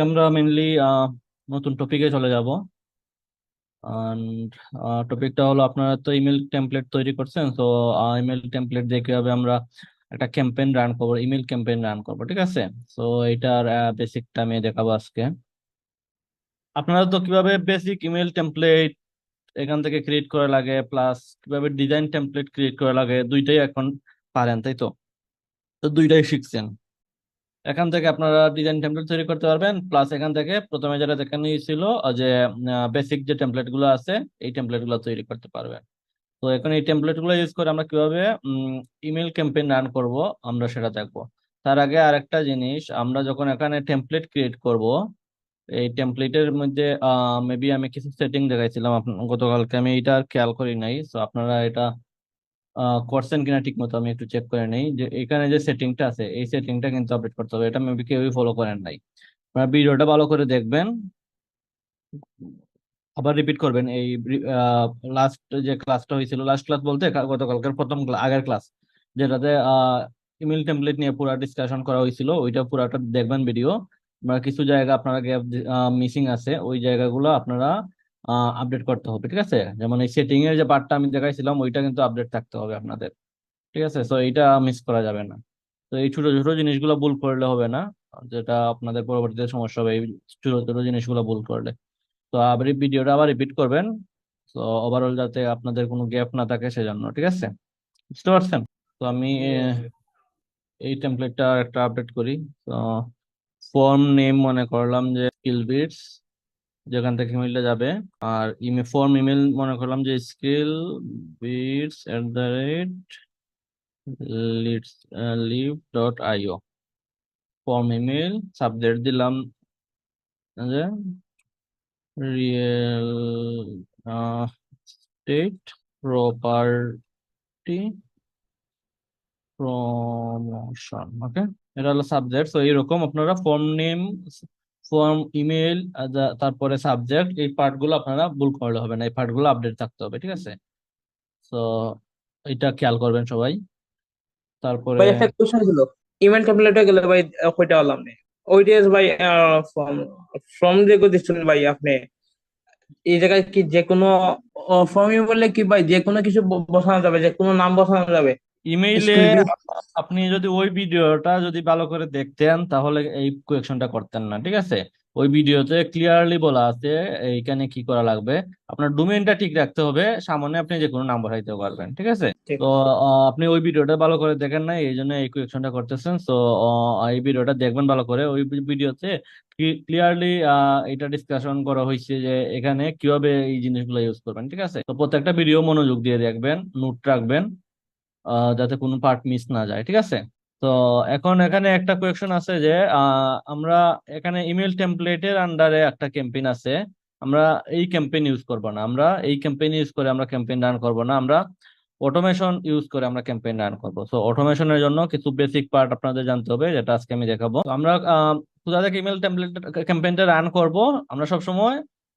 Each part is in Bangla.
আমরা মেনলি নতুন টপিকে চলে যাব। টপিকটা হলো, আপনারা তো ইমেল টেমপ্লেট তৈরি করছেন, তো ইমেল টেমপ্লেট দিয়ে কিভাবে আমরা একটা ক্যাম্পেইন রান করবো, ইমেল ক্যাম্পেইন রান করবো, ঠিক আছে। তো এটার বেসিকটা আমি দেখাবো আজকে। আপনারা তো কিভাবে বেসিক ইমেল টেমপ্লেট এখান থেকে ক্রিয়েট করা লাগে, প্লাস কিভাবে ডিজাইন টেমপ্লেট ক্রিয়েট করা লাগে, দুইটাই এখন পারেন, তাই তো? তো দুইটাই শিখছেন। এখান থেকে আপনারা ডিজাইন টেমপ্লেট তৈরি করতে পারবেন, প্লাস এখান থেকে প্রথমে যেটা দেখানো ছিল যে বেসিক যে টেমপ্লেট গুলো আছে, এই টেমপ্লেট গুলো তৈরি করতে পারবেন। তো এখন এই টেমপ্লেট গুলো ইউজ করে আমরা কিভাবে ইমেল ক্যাম্পেইন রান করব, আমরা সেটা দেখবো। তার আগে আরেকটা জিনিস, আমরা যখন এখানে টেমপ্লেট ক্রিয়েট করব, এই টেমপ্লেটের মধ্যে মেবি আমি কিছু সেটিং দেখাইছিলাম গতকালকে, আমি এটা আর খেয়াল করি নাই। তো আপনারা এটা করছেন কিনা ঠিক মতো আমি একটু চেক করে নেই, যে এখানে যে সেটিংটা আছে এই সেটিংটা কিন্তু আপডেট করতে হবে, এটা মেবি কেউই ফলো করেন নাই। আপনারা ভিডিওটা ভালো করে দেখবেন, আবার রিপিট করবেন। এই লাস্ট যে ক্লাসটা হয়েছিল, লাস্ট ক্লাস বলতে গতকালকের প্রথম আগের ক্লাস, যেটাতে ইমেল টেমপ্লেট নিয়ে পুরো ডিসকাশন করা হয়েছিল, ওইটা পুরাটা দেখবেন ভিডিও। আপনারা কিছু জায়গা আপনারা গ্যাপ মিসিং আছে, ওই জায়গাগুলো আপনারা আপডেট করতে হবে, ঠিক আছে। যেমন এই সেটিং এর যে পার্টটা আমি দেখাইছিলাম, ওইটা কিন্তু আপডেট থাকতে হবে আপনাদের, ঠিক আছে। তো এইটা মিস করা যাবে না। তো এই ছোট ছোট জিনিসগুলো ভুল করলে হবে না, যেটা আপনাদের পরবর্তীতে সমস্যা হবে এই ছোট ছোট জিনিসগুলো ভুল করলে। তো আবার এই ভিডিওটা আবার রিপিট করবেন, তো ওভারঅল যাতে আপনাদের কোনো গ্যাপ না থাকে সেজন্য, ঠিক আছে। বুঝতে পারছেন? তো আমি এই টেমপ্লেটটা একটা আপডেট করি। তো ফর্ম নেম মনে করলাম যে স্কিল বিটস, যেখান থেকে ইমেলটা যাবে। আর ফর্ম ইমেল মনে করলাম যে skill bits leads live dot IO. From email subject দিলাম যে real estate property promotion, okay. এটা হলো সাবজেক্ট। তো এইরকম আপনারা ফর্ম নেম, ফর্ম ইমেল, তারপরে সাবজেক্ট, এই পার্ট গুলো আপনারা ভুল করলে হবে না, এই পার্ট গুলো আপডেট থাকতে হবে, ঠিক আছে। তো এটা খেয়াল করবেন সবাই। তারপরে ভাই একটা কোশ্চেন ছিল। ইমেল টেমপ্লেটে গেলে ভাই কয়টা আলাম নেই ওইটা ভাই ফর্ম ফর্ম যে দিচ্ছেন ভাই আপনি এই জায়গায় কি যে কোনো ফর্মই বললে কি ভাই যে কোনো কিছু বসানো যাবে, যে কোনো নাম বসানো যাবে? ইমেইলে স্কিল বি আপনি যদি ওই ভিডিওটা যদি ভালো করে দেখতেন তাহলে এই কোয়েকশনটা করতেন না, ঠিক আছে। ওই ভিডিওতে ক্লিয়ারলি বলা আছে এইখানে কি করা লাগবে। আপনার ডোমেইনটা ঠিক রাখতে হবে, সামনে আপনি যে কোনো নাম্বার হাইতে পারবেন, ঠিক আছে। ঠিক। তো আপনি ওই ভিডিওটা ভালো করে দেখেন না, এই জন্য এই কোয়েকশনটা করতেছেন। তো এই ভিডিওটা দেখবেন ভালো করে, ওই ভিডিওতে ক্লিয়ারলি এটা ডিসকাশন করা হয়েছে যে এখানে কিভাবে এই জিনিসগুলো ইউজ করবেন, ঠিক আছে। তো প্রত্যেকটা ভিডিও মনোযোগ দিয়ে দেখবেন, নোট রাখবেন, যাতে কোনো পার্ট মিস না যায়, ঠিক আছে। তো এখন এখানে একটা কোয়েকশন আছে যে আমরা এখানে ইমেল টেমপ্লেটের আন্ডারে একটা ক্যাম্পেইন আছে, আমরা এই ক্যাম্পেইন ইউজ করব না, আমরা এই ক্যাম্পেইন ইউজ করে আমরা ক্যাম্পেইন রান করব না, আমরা অটোমেশন ইউজ করে আমরা ক্যাম্পেইন রান করব। তো অটোমেশনের জন্য কিছু বেসিক পার্ট আপনাদের জানতে হবে, যেটা আজকে আমি দেখাবো। তো আমরা কোথা থেকে ইমেল টেমপ্লেট ক্যাম্পেইনটা রান করব, আমরা সব সময়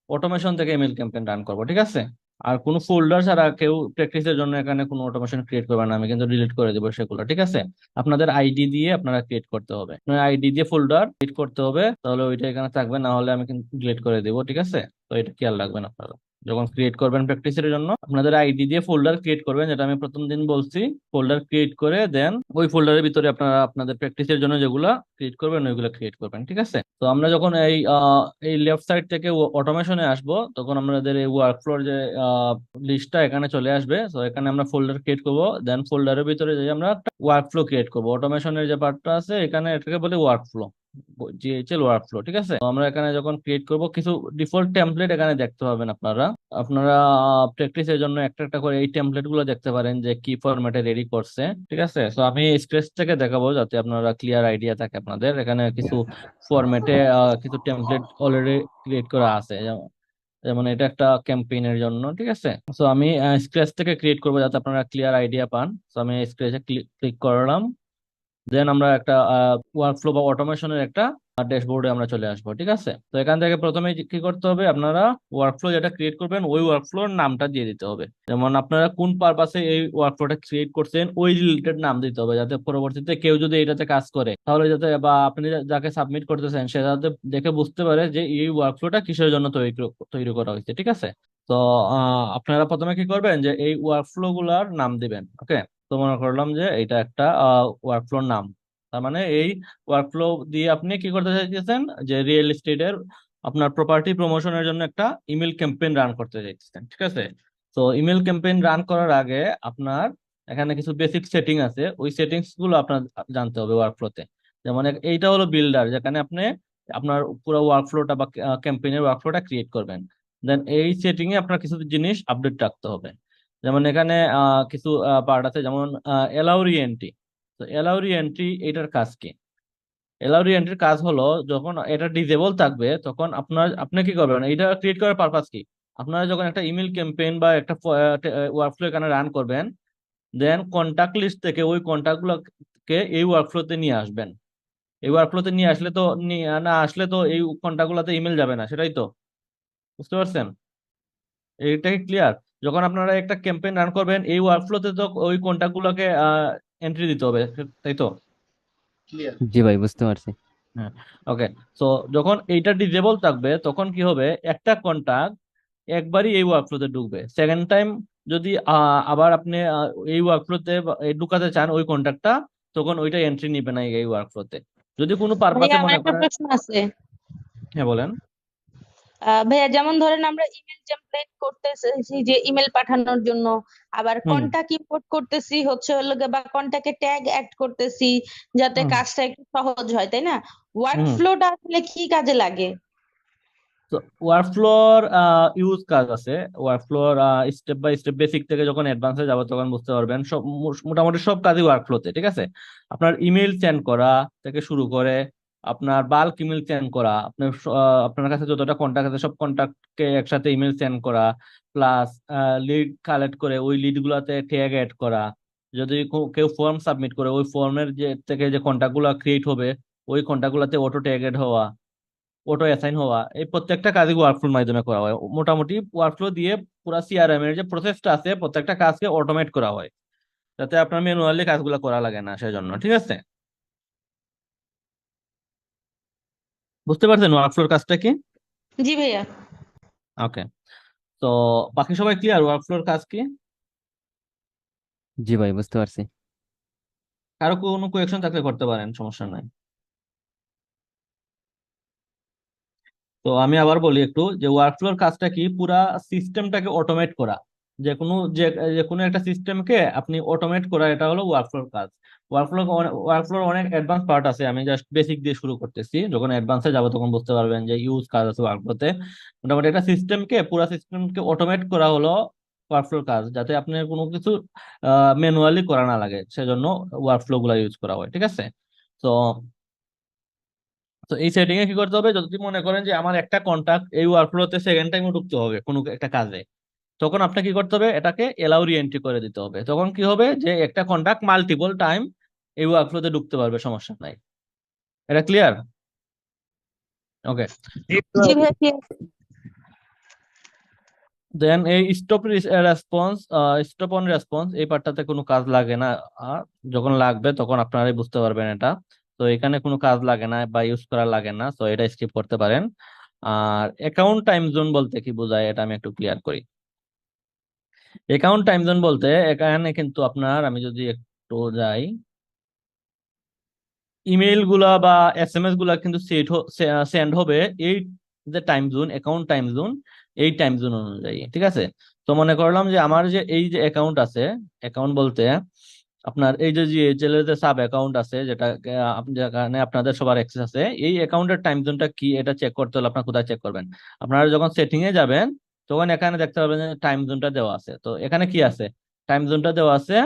অটোমেশন থেকে ইমেল ক্যাম্পেইন রান করব, ঠিক আছে। আর কোনো ফোল্ডার ছাড়া কেউ প্র্যাকটিসের জন্য এখানে কোনো অটোমেশন ক্রিয়েট করবে না, আমি কিন্তু ডিলিট করে দেবো সেগুলো, ঠিক আছে। আপনাদের আইডি দিয়ে আপনারা ক্রিয়েট করতে হবে, আইডি দিয়ে ফোল্ডার ক্রিয়েট করতে হবে, তাহলে ওইটা এখানে থাকবে, না হলে আমি কিন্তু ডিলিট করে দেবো, ঠিক আছে। তো এটা খেয়াল রাখবেন আপনারা যখন ক্রিয়েট করবেন প্র্যাকটিসের জন্য, আপনাদের আইডি দিয়ে ফোল্ডার ক্রিয়েট করবেন, যেটা আমি প্রথম দিন বলছি। ফোল্ডার ক্রিয়েট করে দেন ওই ফোল্ডারের ভিতরে আপনারা আপনাদের প্র্যাকটিসের জন্য যেগুলা ক্রিয়েট করবেন ওইগুলো ক্রিয়েট করবেন, ঠিক আছে। তো আমরা যখন এই লেফট সাইড থেকে অটোমেশনে আসবো, তখন আমাদের এই ওয়ার্কফ্লোর যে লিস্টটা এখানে চলে আসবে। তো এখানে আমরা ফোল্ডার ক্রিয়েট করব, দেন ফোল্ডারের ভিতরে যে আমরা একটা ওয়ার্কফ্লো ক্রিয়েট করব, অটোমেশনের যে পার্টটা আছে এখানে এটাকে বলে ওয়ার্কফ্লো, জিএইচএল ওয়ার্কফ্লো, ঠিক আছে। তো আমরা এখানে যখন ক্রিয়েট করব, কিছু ডিফল্ট টেমপ্লেট এখানে দেখতে পাবেন আপনারা। আপনারা প্র্যাকটিসের জন্য একটা একটা করে এই টেমপ্লেট গুলো দেখতে পারেন যে কি ফরম্যাটে রেডি করছে, ঠিক আছে। তো আমি স্ক্র্যাচ থেকে দেখাবো যাতে আপনারা ক্লিয়ার আইডিয়া থাকে আপনাদের। এখানে কিছু ফরম্যাটে কিছু টেমপ্লেট অলরেডি ক্রিয়েট করা আছে, যেমন যেমন এটা একটা ক্যাম্পেইনের জন্য, ঠিক আছে। তো আমি স্ক্র্যাচ থেকে ক্রিয়েট করবো যাতে আপনারা ক্লিয়ার আইডিয়া পান। তো আমি স্ক্র্যাচে ক্লিক করলাম, দেন আমরা একটা ওয়ার্কফ্লো বা অটোমেশনের একটা ড্যাশবোর্ডে আমরা চলে আসবো। ঠিক আছে, তো এখান থেকে প্রথমে কি করতে হবে, আপনারা ওয়ার্কফ্লো যেটা ক্রিয়েট করবেন ওই ওয়ার্কফ্লোর নামটা দিয়ে দিতে হবে। যেমন আপনারা কোন পারপাসে এই ওয়ার্কফ্লোটা ক্রিয়েট করছেন ওই রিলেটেড নাম দিতে হবে, যাতে পরবর্তীতে কেউ যদি এটাতে কাজ করে তাহলে যাতে, বা আপনি যাকে সাবমিট করতেছেন সে যাতে দেখে বুঝতে পারে যে এই ওয়ার্কফ্লোটা কিসের জন্য তৈরি করা হয়েছে। ঠিক আছে, তো আপনারা প্রথমে কি করবেন যে এই ওয়ার্কফ্লো গুলার নাম দিবেন। ওকে, তো মনে করলাম যে এটা একটা ওয়ার্কফ্লোর নাম, তার মানে এই ওয়ার্কফ্লো দিয়ে আপনি কি করতে চাইতেছেন, যে রিয়েল এস্টেটের আপনার প্রপার্টি প্রমোশনের জন্য একটা ইমেল ক্যাম্পেইন রান করতে চাইতেছেন। ঠিক আছে, তো ইমেল ক্যাম্পেইন রান করার আগে আপনার এখানে কিছু বেসিক সেটিং আছে, ওই সেটিংস গুলো আপনার জানতে হবে ওয়ার্কফ্লোতে। যেমন এইটা হলো বিল্ডার, যেখানে আপনি আপনার পুরো ওয়ার্কফ্লোটা বা ক্যাম্পেইনের ওয়ার্কফ্লোটা ক্রিয়েট করবেন। দেন এই সেটিং এ আপনার কিছু জিনিস আপডেট রাখতে হবে। যেমন এখানে কিছু পার্ট আছে, যেমন এলাউ রি এন্ট্রি। তো এলাউ রি এন্ট্রি এটার কাজ কি? এলাউ রি এন্ট্রির কাজ হলো, যখন এটা ডিজেবল থাকবে তখন আপনি কি করবেন, এটা ক্রিয়েট করার পারপাস কি, আপনারা যখন একটা ইমেল ক্যাম্পেইন বা একটা ওয়ার্কফ্লো এখানে রান করবেন, দেন কন্টাক্ট লিস্ট থেকে ওই কন্টাক্ট গুলোকে এই ওয়ার্কফ্লোতে নিয়ে আসবেন। এই ওয়ার্কফ্লোতে নিয়ে আসলে তো না আসলে তো এই কন্টাক্ট গুলোতে ইমেল যাবে না, সেটাই তো, বুঝতে পারছেন? এটা কি ক্লিয়ার? যখন আপনারা একটা ক্যাম্পেইন রান করবেন এই ওয়ার্কফ্লোতে তো ওই কন্টাক্ট গুলোকে এন্ট্রি দিতে হবে, তাই তো? জি ভাই, বুঝতে পারছি। হ্যাঁ, ওকে। তো যখন এইটা ডিজেবল থাকবে তখন কি হবে, একটা কন্টাক্ট একবারই এই ওয়ার্কফ্লোতে ঢুকবে। সেকেন্ড টাইম যদি আবার আপনি এই ওয়ার্কফ্লোতে ঢুকাতে চান ওই কন্টাক্টটা, তখন ওইটা এন্ট্রি নিবে না এই ওয়ার্কফ্লোতে। যদি কোনো ভাইয়া পারপাসে আমার মনে একটা করেন। প্রশ্ন আছে। হ্যাঁ, বলেন। ভাইয়া যেমন ধরেন আমরা ইমেল টেমপ্লেট করতেছি যে ইমেল পাঠানোর জন্য, আবার হুম কন্টাক্ট ইম্পোর্ট করতেছি হচ্ছে হলো গিয়ে, বা কন্টাক্টে ট্যাগ অ্যাড করতেছি যাতে হুম কাজটা একটু সহজ হয়, তাই না? হুম ওয়ার্কফ্লোটা আসলে কি কাজে লাগে? তো ওয়ার্কফ্লোর ইউজ কাজ আছে। ওয়ার্কফ্লোর স্টেপ বাই স্টেপ বেসিক থেকে যখন অ্যাডভান্সে যাবো তখন বুঝতে পারবেন, সব মোটামুটি সব কাজই ওয়ার্কফ্লোতে। ঠিক আছে, আপনার ইমেল সেন্ড করা থেকে শুরু করে আপনার বাল্ক ইমেল সেন্ড করা, আপনার আপনার কাছে যতটা কন্টাক্ট আছে সব কন্টাক্টকে একসাথে ইমেল সেন্ড করা, প্লাস লিড কালেক্ট করে ওই লিড গুলাতে ট্যাগ অ্যাড করা, যদি কেউ ফর্ম সাবমিট করে ওই ফর্মের যে থেকে যে কন্টাক্ট গুলা ক্রিয়েট হবে ওই কন্টাক্ট গুলাতে অটো ট্যাগ অ্যাড হওয়া, অটো অ্যাসাইন হওয়া, এই প্রত্যেকটা কাজই ওয়ার্কফ্লোর মাধ্যমে করা হয়। মোটামুটি ওয়ার্কফ্লো দিয়ে পুরো সিআরএম এর যে প্রসেসটা আছে প্রত্যেকটা কাজকে অটোমেট করা হয়, যাতে আপনার ম্যানুয়ালি কাজগুলো করা লাগে না সেজন্য। ঠিক আছে, বুঝতে পারছেন ওয়ার্কফ্লোর কাজটা কি? জি ভাইয়া। ওকে, তো বাকি সবাই ক্লিয়ার ওয়ার্কফ্লোর কাজ কি? জি ভাই, বুঝতে পারছি। কারো কোনো কোয়েকশন থাকলে করতে পারেন, সমস্যা নাই। তো আমি আবার বলি একটু, যে ওয়ার্কফ্লোর কাজটা কি, পুরা সিস্টেমটাকে অটোমেট করা। যে কোনো একটা সিস্টেমকে আপনি অটোমেট করা, এটা হলো ওয়ার্কফ্লোর কাজ। ওয়ার্কফ্লোর অনেক অ্যাডভান্স পার্ট আছে, আমি জাস্ট বেসিক দিয়ে শুরু করতেছি, যখন অ্যাডভান্সে যাবো তখন বুঝতে পারবেন যে ইউজ কাজ আছে ওয়ার্কফ্লোতে। মোটামুটি একটা পুরা সিস্টেমকে অটোমেট করা হলো ওয়ার্কফ্লোর কাজ, যাতে আপনার কোনো কিছু ম্যানুয়ালি করা না লাগে, সেজন্য ওয়ার্কফ্লো গুলা ইউজ করা হয়। ঠিক আছে, তো তো এই সেটিং এ কি করতে হবে, যদি মনে করেন যে আমার একটা কন্টাক্ট এই ওয়ার্কফ্লোতে সেকেন্ড টাইমে ঢুকতে হবে কোনো একটা কাজে, তখন আপনাকে কি করতে হবে, এটাকে এলাউ রি এন্ট্রি করে দিতে হবে। তখন কি হবে, যে একটা কন্টাক্ট মাল্টিপল টাইম এই ওয়ার্কফ্লোতে ঢুকতে পারবে, সমস্যা নাই। এটা ক্লিয়ার? ওকে, জি ভাইয়া ঠিক আছে। দেন এই রেসপন্স, স্টপ অন রেসপন্স এই পার্টটাতে কোনো কাজ লাগে না। আর যখন লাগবে তখন আপনারাই বুঝতে পারবেন এটা। তো এখানে কোনো কাজ লাগে না বা ইউজ করা লাগে না, তো এটা স্কিপ করতে পারেন। আর অ্যাকাউন্ট টাইম জোন বলতে কি বোঝায় এটা আমি একটু ক্লিয়ার করি। অ্যাকাউন্ট টাইম জোন বলতে এখানে কিন্তু আপনার, আমি যদি একটু যাই, ইমেইল গুলা বা এসএমএস গুলা কিন্তু সেন্ড হবে এই যে time zone, account time zone, এই টাইম জোন অনুযায়ী। ঠিক আছে, তো মনে করলাম যে আমার যে এই যে অ্যাকাউন্ট আছে, অ্যাকাউন্ট বলতে আপনার এই যে জিএইচএল এর যে সাব অ্যাকাউন্ট আছে, যেটা যেখানে আপনাদের সবার অ্যাক্সেস আছে, এই অ্যাকাউন্টের টাইম জোনটা কি এটা চেক করতে হলে আপনার কোথায় চেক করবেন? আপনারা যখন সেটিং এ যাবেন তখন এখানে দেখতে পাবেন যে টাইম জোনটা দেওয়া আছে। তো এখানে কি আছে, টাইম জোনটা দেওয়া আছে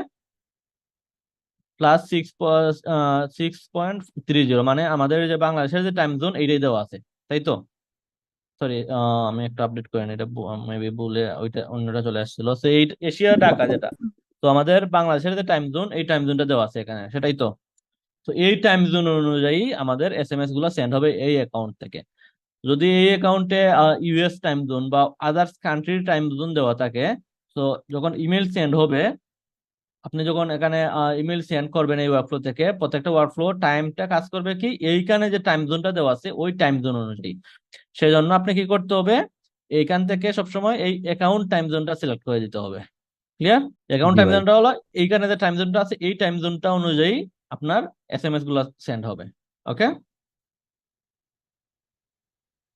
+6.30, মানে আমাদের যে বাংলাদেশের যে টাইম জোন এইটাই দেওয়া আছে, তাই তো? সরি, আমি একটা আপডেট করি না, এটা মেবি ভুলে ওইটা অন্যটা চলে আসছিল, সেই এশিয়া ঢাকা যেটা। তো আমাদের বাংলাদেশের যে টাইম জোন এই টাইম জোনটা দেওয়া আছে এখানে, সেটাই তো? তো এই টাইম জোন অনুযায়ী আমাদের এসএমএস গুলো সেন্ড হবে এই অ্যাকাউন্ট থেকে। যদি এই অ্যাকাউন্টে ইউএস টাইম জোন বা আদার্স কান্ট্রির টাইম জোন দেওয়া থাকে, তো যখন ইমেল সেন্ড হবে, আপনি যখন এখানে ইমেল সেন্ড করবেন এই ওয়ার্কফ্লো থেকে, প্রত্যেকটা ওয়ার্কফ্লো টাইমটা কাজ করবে কি এইখানে যে টাইম জোনটা দেওয়া আছে ওই টাইম জোন অনুযায়ী। সেজন্য আপনি কি করতে হবে, এইখান থেকে সবসময় এই অ্যাকাউন্ট টাইম জোনটা সিলেক্ট করে দিতে হবে। ক্লিয়ার? অ্যাকাউন্ট জি টাইম ভাই। জোনটা হলো এইখানে যে টাইম জোনটা আছে এই টাইম জোনটা অনুযায়ী আপনার এসএমএস গুলো সেন্ড হবে। ওকে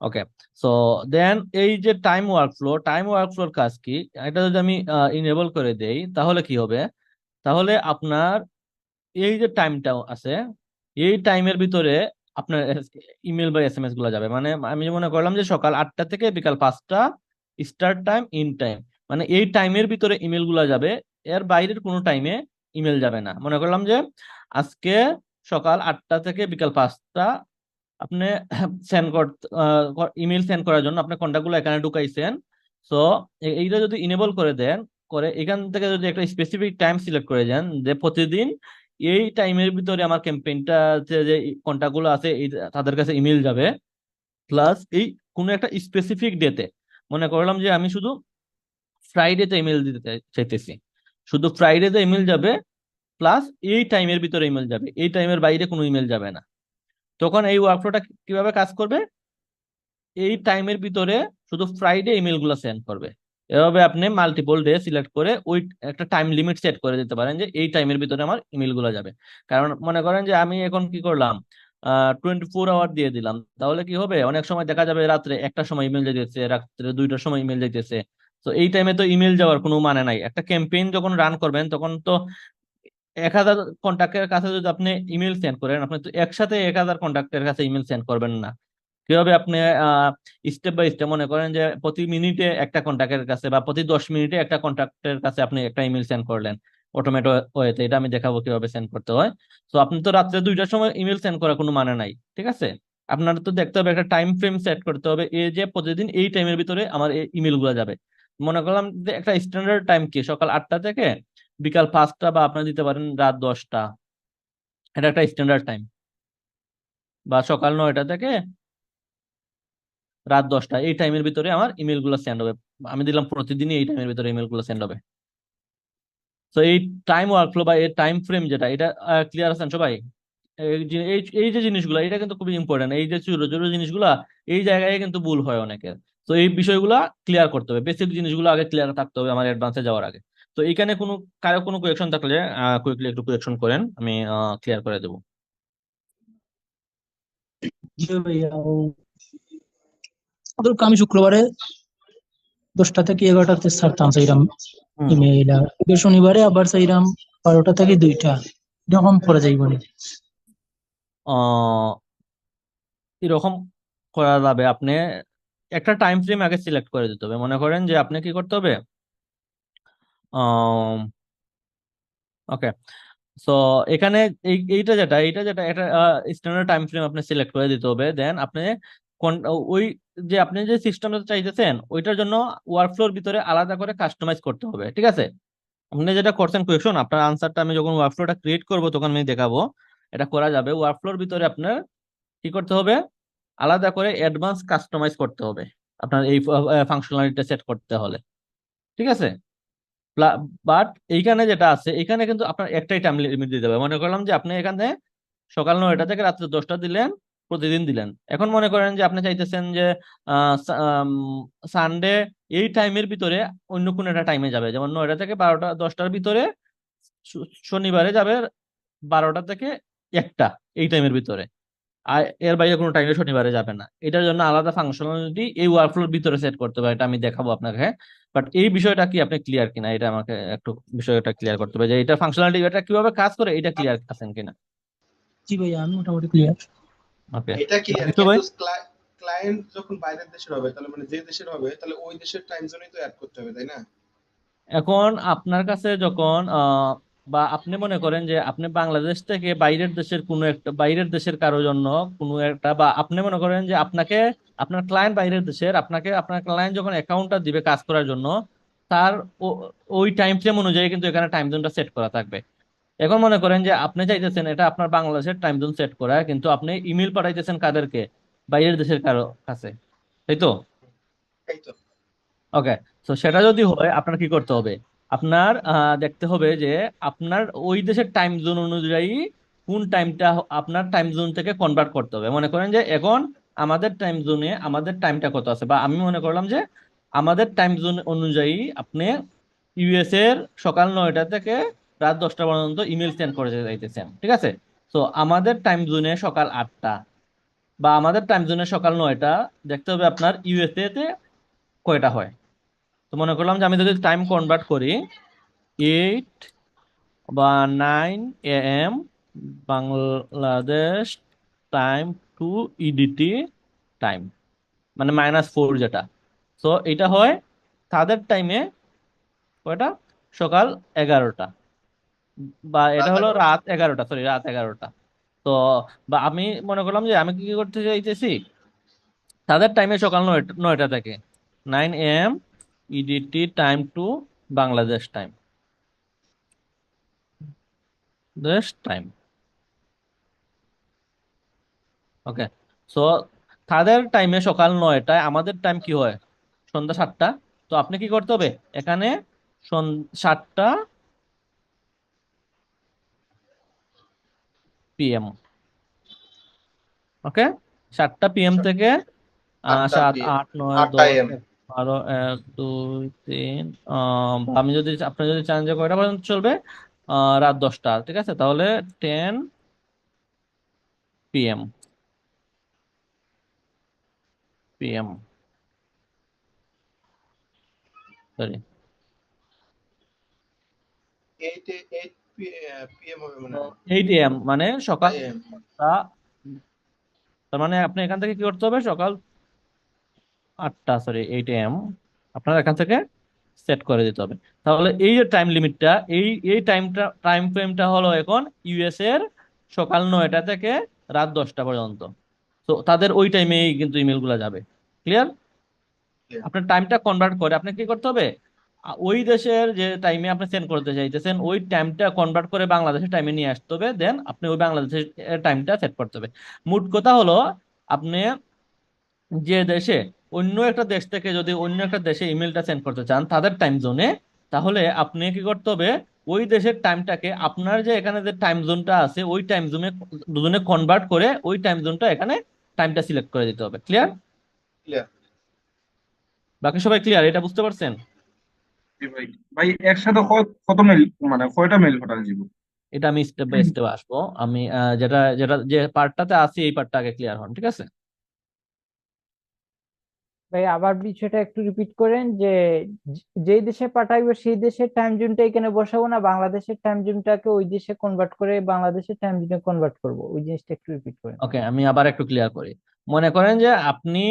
ওকে। সো দেন এই যে টাইম ওয়ার্কফ্লোর কাজ কি, এটা যদি আমি ইনেবল করে দেই তাহলে কি হবে, তাহলে আপনার এই যে টাইমটা আছে এই টাইমের ভিতরে আপনার ইমেল বা এসএমএস গুলো যাবে। মানে আমি যে মনে করলাম যে সকাল 8টা থেকে বিকাল 5টা স্টার্ট টাইম ইন টাইম, মানে এই টাইমের ভিতরে ইমেল গুলো যাবে, এর বাইরের কোনো টাইমে ইমেল যাবে না। মনে করলাম যে আজকে সকাল 8টা থেকে বিকাল 5টা আপনি সেন্ড ইমেল সেন্ড করার জন্য আপনি কন্টাক্ট এখানে ঢুকাইছেন। সো এইটা যদি ইনেবল করে দেন, করে এখান থেকে যদি একটা স্পেসিফিক টাইম সিলেক্ট করে দেন যে প্রতিদিন এই টাইমের ভিতরে আমার ক্যাম্পেইনটা যে কন্টাক্ট গুলো আছে তাদের কাছে ইমেল যাবে, প্লাস এই কোনো একটা স্পেসিফিক ডেতে, মনে করলাম যে আমি শুধু ফ্রাইডেতে ইমেল দিতে চাইতেছি, শুধু ফ্রাইডেতে ইমেল যাবে, প্লাস এই টাইমের ভিতরে ইমেল যাবে, এই টাইমের বাইরে কোনো ইমেল যাবে না। তখন এই ওয়ার্কফ্লোটা কিভাবে কাজ করবে, এই টাইমের ভিতরে শুধু ফ্রাইডে ইমেল গুলো সেন্ড করবে। এভাবে আপনি মাল্টিপল ডে সিলেক্ট করে ওই একটা টাইম লিমিট সেট করে দিতে পারেন যে এই টাইমের ভিতরে আমার ইমেল গুলো যাবে। কারণ মনে করেন যে আমি এখন কি করলাম, 24 আওয়ার দিয়ে দিলাম, তাহলে কি হবে, অনেক সময় দেখা যাবে রাত্রে 1টার সময় ইমেল যাইতেছে, রাত্রে 2টার সময় ইমেল যাইতেছে। তো এই টাইমে তো ইমেল যাওয়ার কোনো মানে নাই। একটা ক্যাম্পেইন যখন রান করবেন তখন তো 1000 কন্ট্যাক্টের কাছে যদি আপনি ইমেল সেন্ড করেন, আপনি তো একসাথে 1000 কন্ট্যাক্টের কাছে ইমেল সেন্ড করবেন না। কিভাবে আপনি স্টেপ বাই স্টেপ, মনে করেন যে প্রতি মিনিটে একটা কন্ট্যাক্টের কাছে বা প্রতি 10 মিনিটে একটা কন্ট্যাক্টের কাছে আপনি একটা ইমেল সেন্ড করলেন অটোমেট ওয়েতে, এটা আমি দেখাবো কিভাবে সেন্ড করতে হয়। তো আপনি তো রাত্রে 2টার সময় ইমেল সেন্ড করার কোনো মানে নাই, ঠিক আছে? আপনার তো দেখতে হবে একটা টাইম ফ্রেম সেট করতে হবে, এই যে প্রতিদিন এই টাইমের ভিতরে আমার এই ইমেল গুলো যাবে। মনে করলাম যে একটা স্ট্যান্ডার্ড টাইম কি সকাল 8টা থেকে বিকাল 5টা, বা আপনি দিতে পারেন রাত 10টা, এটা একটা স্ট্যান্ডার্ড টাইম। বা সকাল 9টা থেকে রাত 10টা, এই টাইমের ভিতরে আমার ইমেল গুলো সেন্ড হবে। আমি দিলাম প্রতিদিনই এই টাইমের ভিতরে ইমেল গুলো সেন্ড হবে। তো এই টাইম ওয়ার্কফ্লো বা এই টাইম ফ্রেম যেটা, এটা ক্লিয়ার আছেন সবাই? এই যে জিনিসগুলো এটা কিন্তু খুবই ইম্পর্টেন্ট, এই যে ছোট ছোট জিনিসগুলা এই জায়গায় কিন্তু ভুল হয় অনেকের। তো এই বিষয়গুলা ক্লিয়ার করতে হবে, বেসিক জিনিসগুলো আগে ক্লিয়ার থাকতে হবে আমার অ্যাডভান্সে যাওয়ার আগে। তো এইখানে কারো কোনো কোয়েকশন থাকলে কুইকলি একটু কোয়েকশন করেন, আমি ক্লিয়ার করে দেবো। জি ভাইয়া, ধরুন আমি শুক্রবারে 10টা থেকে 11টাতে ছাড়তাম চাইরাম হুম। ইমেইল, আর শনিবারে আবার চাইরাম 12টা থেকে 2টা, এরকম করা যাইব না? আহ এরকম করা যাবে, আপনি একটা টাইম ফ্রেম আগে সিলেক্ট করে দিতে হবে। মনে করেন যে আপনি কি করতে হবে, ওকে, সো এখানে এইটা যেটা একটা স্ট্যান্ডার্ড টাইম ফ্রেম আপনি সিলেক্ট করে দিতে হবে। দেন আপনি ওই যে আপনি যে সিস্টেমটা চাইতেছেন ওইটার জন্য ওয়ার্কফ্লোর ভিতরে আলাদা করে কাস্টমাইজ করতে হবে, ঠিক আছে? আপনি যেটা করছেন কোয়েশন, আপনার আনসারটা আমি যখন ওয়ার্কফ্লোটা ক্রিয়েট করব তখন আমি দেখাবো এটা করা যাবে। ওয়ার্কফ্লোর ভিতরে আপনার কি করতে হবে, আলাদা করে অ্যাডভান্স কাস্টমাইজ করতে হবে আপনার এই ফাংশনালিটি সেট করতে হলে, ঠিক আছে? বাট এইখানে যেটা আছে এখানে কিন্তু আপনার একটাই টাইম লিমিট দিতে হবে। মনে করলাম যে আপনি এখানে সকাল 9টা থেকে রাত্রে 10টা দিলেন, প্রতিদিন দিলেন। এখন মনে করেন যে আপনি চাইতেছেন যে সানডে এই টাইমের ভিতরে অন্য কোন একটা টাইমে যাবে, যেমন 9টা থেকে 12টা 10টার ভিতরে, শনিবারে যাবে 12টা থেকে 1টা, এই টাইমের ভিতরে। আর এর বাইরে কোনো টাইমে শনিবারে যাবে না। এটার জন্য আলাদা ফাংশনালিটি এই ওয়ার্কফ্লোর ভিতরে সেট করতে হবে, এটা আমি দেখাবো আপনাকে। বাট এই বিষয়টা কি আপনি ক্লিয়ার কিনা, এটা আমাকে একটু বিষয়টা ক্লিয়ার করতে হবে যে এটা ফাংশনালিটি এটা কিভাবে কাজ করে, এটা ক্লিয়ার আছেন কিনা? জি ভাইয়া, আমি মোটামুটি ক্লিয়ার। ওকে, এটা ক্লিয়ার, তো ভাই কিন্তু ক্লায়েন্ট যখন বাইরের দেশের হবে, তাহলে মানে যে দেশের হবে, তাহলে ওই দেশের টাইম জোনই তো অ্যাড করতে হবে, তাই না? এখন আপনার কাছে যখন বা আপনি মনে করেন যে আপনি বাংলাদেশ থেকে বাইরের দেশের কোনো একটা, বাইরের দেশের কারোর জন্য কোনো একটা, বা আপনি মনে করেন যে আপনাকে আপনার ক্লায়েন্ট বাইরের দেশের, আপনাকে আপনার ক্লায়েন্ট যখন অ্যাকাউন্টটা দিবে কাজ করার জন্য, তার ওই টাইম ফ্রেম অনুযায়ী কিন্তু এখানে টাইম জোনটা সেট করা থাকবে। এখন মনে করেন যে আপনি চাইতেছেন এটা আপনার বাংলাদেশের টাইম জোন সেট করা, কিন্তু আপনি ইমেল পাঠাইতেছেন কাদেরকে, বাইরের দেশের কারো কাছে, তাই তো? এই তো। ওকে, তো সেটা যদি হয় আপনার কি করতে হবে, আপনার দেখতে হবে যে আপনার ওই দেশের টাইম জোন অনুযায়ী কোন টাইমটা আপনার টাইম জোন থেকে কনভার্ট করতে হবে। মনে করেন যে এখন আমাদের টাইম জোনে আমাদের টাইমটা কত আছে, বা আমি মনে করলাম যে আমাদের টাইম জোন অনুযায়ী আপনি ইউএস এর সকাল 9টা থেকে রাত 10টা পর্যন্ত ইমেল সেন্ড করে যাইতেছেন, ঠিক আছে? তো আমাদের টাইম জোনে সকাল 8টা, বা আমাদের টাইম জোনে সকাল 9টা, দেখতে হবে আপনার ইউএসএ তে কয়টা হয়। তো মনে করলাম যে আমি যদি টাইম কনভার্ট করি 8 বা 9 AM Bangladesh time to ইডিটি time, মানে -4 যেটা, তো এটা হয় তাদের টাইমে কয়টা, সকাল 11টা, বা এটা রাত হলো 11টা। রাত 11টা, সরি রাত 11টা। তো বা আমি মনে করলাম যে আমি কি কি করতে চাইতেছি, তাদের টাইমে সকাল 9টা থেকে 9 AM ইডিটি time to Bangladesh time, দেশ টাইম। ওকে, সো তাদের টাইমে সকাল 9টায়, আমাদের টাইম কি হয় সন্ধ্যা 7টা। তো আপনি কি করতে হবে এখানে 7টা PM, ওকে, 7টা PM থেকে 8টা 7, 8, 9, 8টা 10, AM। 12, 1, 2, 3, আমি যদি, আপনি যদি চান যে কয়টা পর্যন্ত চলবে, রাত 10টা, ঠিক আছে, তাহলে 10 PM সরি 8 PM হবে মনে হয়। 8 AM মানে সকাল 8 AM। 8টা। তার মানে আপনি এখান থেকে কি করতে হবে, সকাল 8টা, সরি 8 AM আপনার এখান থেকে সেট করে দিতে হবে। তাহলে এই যে টাইম লিমিটটা, এই টাইম ফ্রেমটা হলো এখন ইউএস এর সকাল 9টা থেকে রাত 10টা পর্যন্ত। তো তাদের ওই টাইমেই কিন্তু ইমেল গুলা যাবে। ক্লিয়ার? Clear। আপনার টাইমটা কনভার্ট করে আপনাকে কি করতে হবে, ওই দেশের যে টাইমে আপনি সেন্ড করতে চাইতেছেন ওই টাইমটা কনভার্ট করে বাংলাদেশের টাইমে নিয়ে আসতে হবে, দেন আপনি ওই বাংলাদেশের টাইমটা সেট করতে হবে। মোট কথা হলো, আপনি যে দেশে, অন্য একটা দেশ থেকে যদি অন্য একটা দেশে ইমেলটা সেন্ড করতে চান তাদের টাইম জোনে, তাহলে আপনি কি করতে হবে, ওই দেশের টাইমটাকে আপনার যে এখানে যে টাইম জোনটা আছে ওই টাইম জোনে কনভার্ট করে ওই টাইম জোনটা এখানে টাইমটা সিলেক্ট করে দিতে হবে। ক্লিয়ার? ক্লিয়ার। বাকি সবাই ক্লিয়ার, এটা বুঝতে পারছেন? জি ভাই। ভাই একসাথে কত মেল, মানে কয়টা মেল পাঠান যাব? এটা আমি স্টেপ বাই স্টেপ আসবো। আমি যেটা যেটা যে পার্টটাতে আছি এই পার্টটা আগে ক্লিয়ার হন, ঠিক আছে? ভাই আবার বিষয়টা একটু রিপিট করেন যে যেই দেশে পাঠাইবো সেই দেশের টাইম জোনটা এখানে বসাবো না, বাংলাদেশের টাইম জোনটাকে ওই দেশে কনভার্ট করে বাংলাদেশের টাইম জোনে কনভার্ট করব, ওই জিনিসটা একটু রিপিট করেন। ওকে, আমি আবার একটু ক্লিয়ার করি। মনে করেন যে আপনি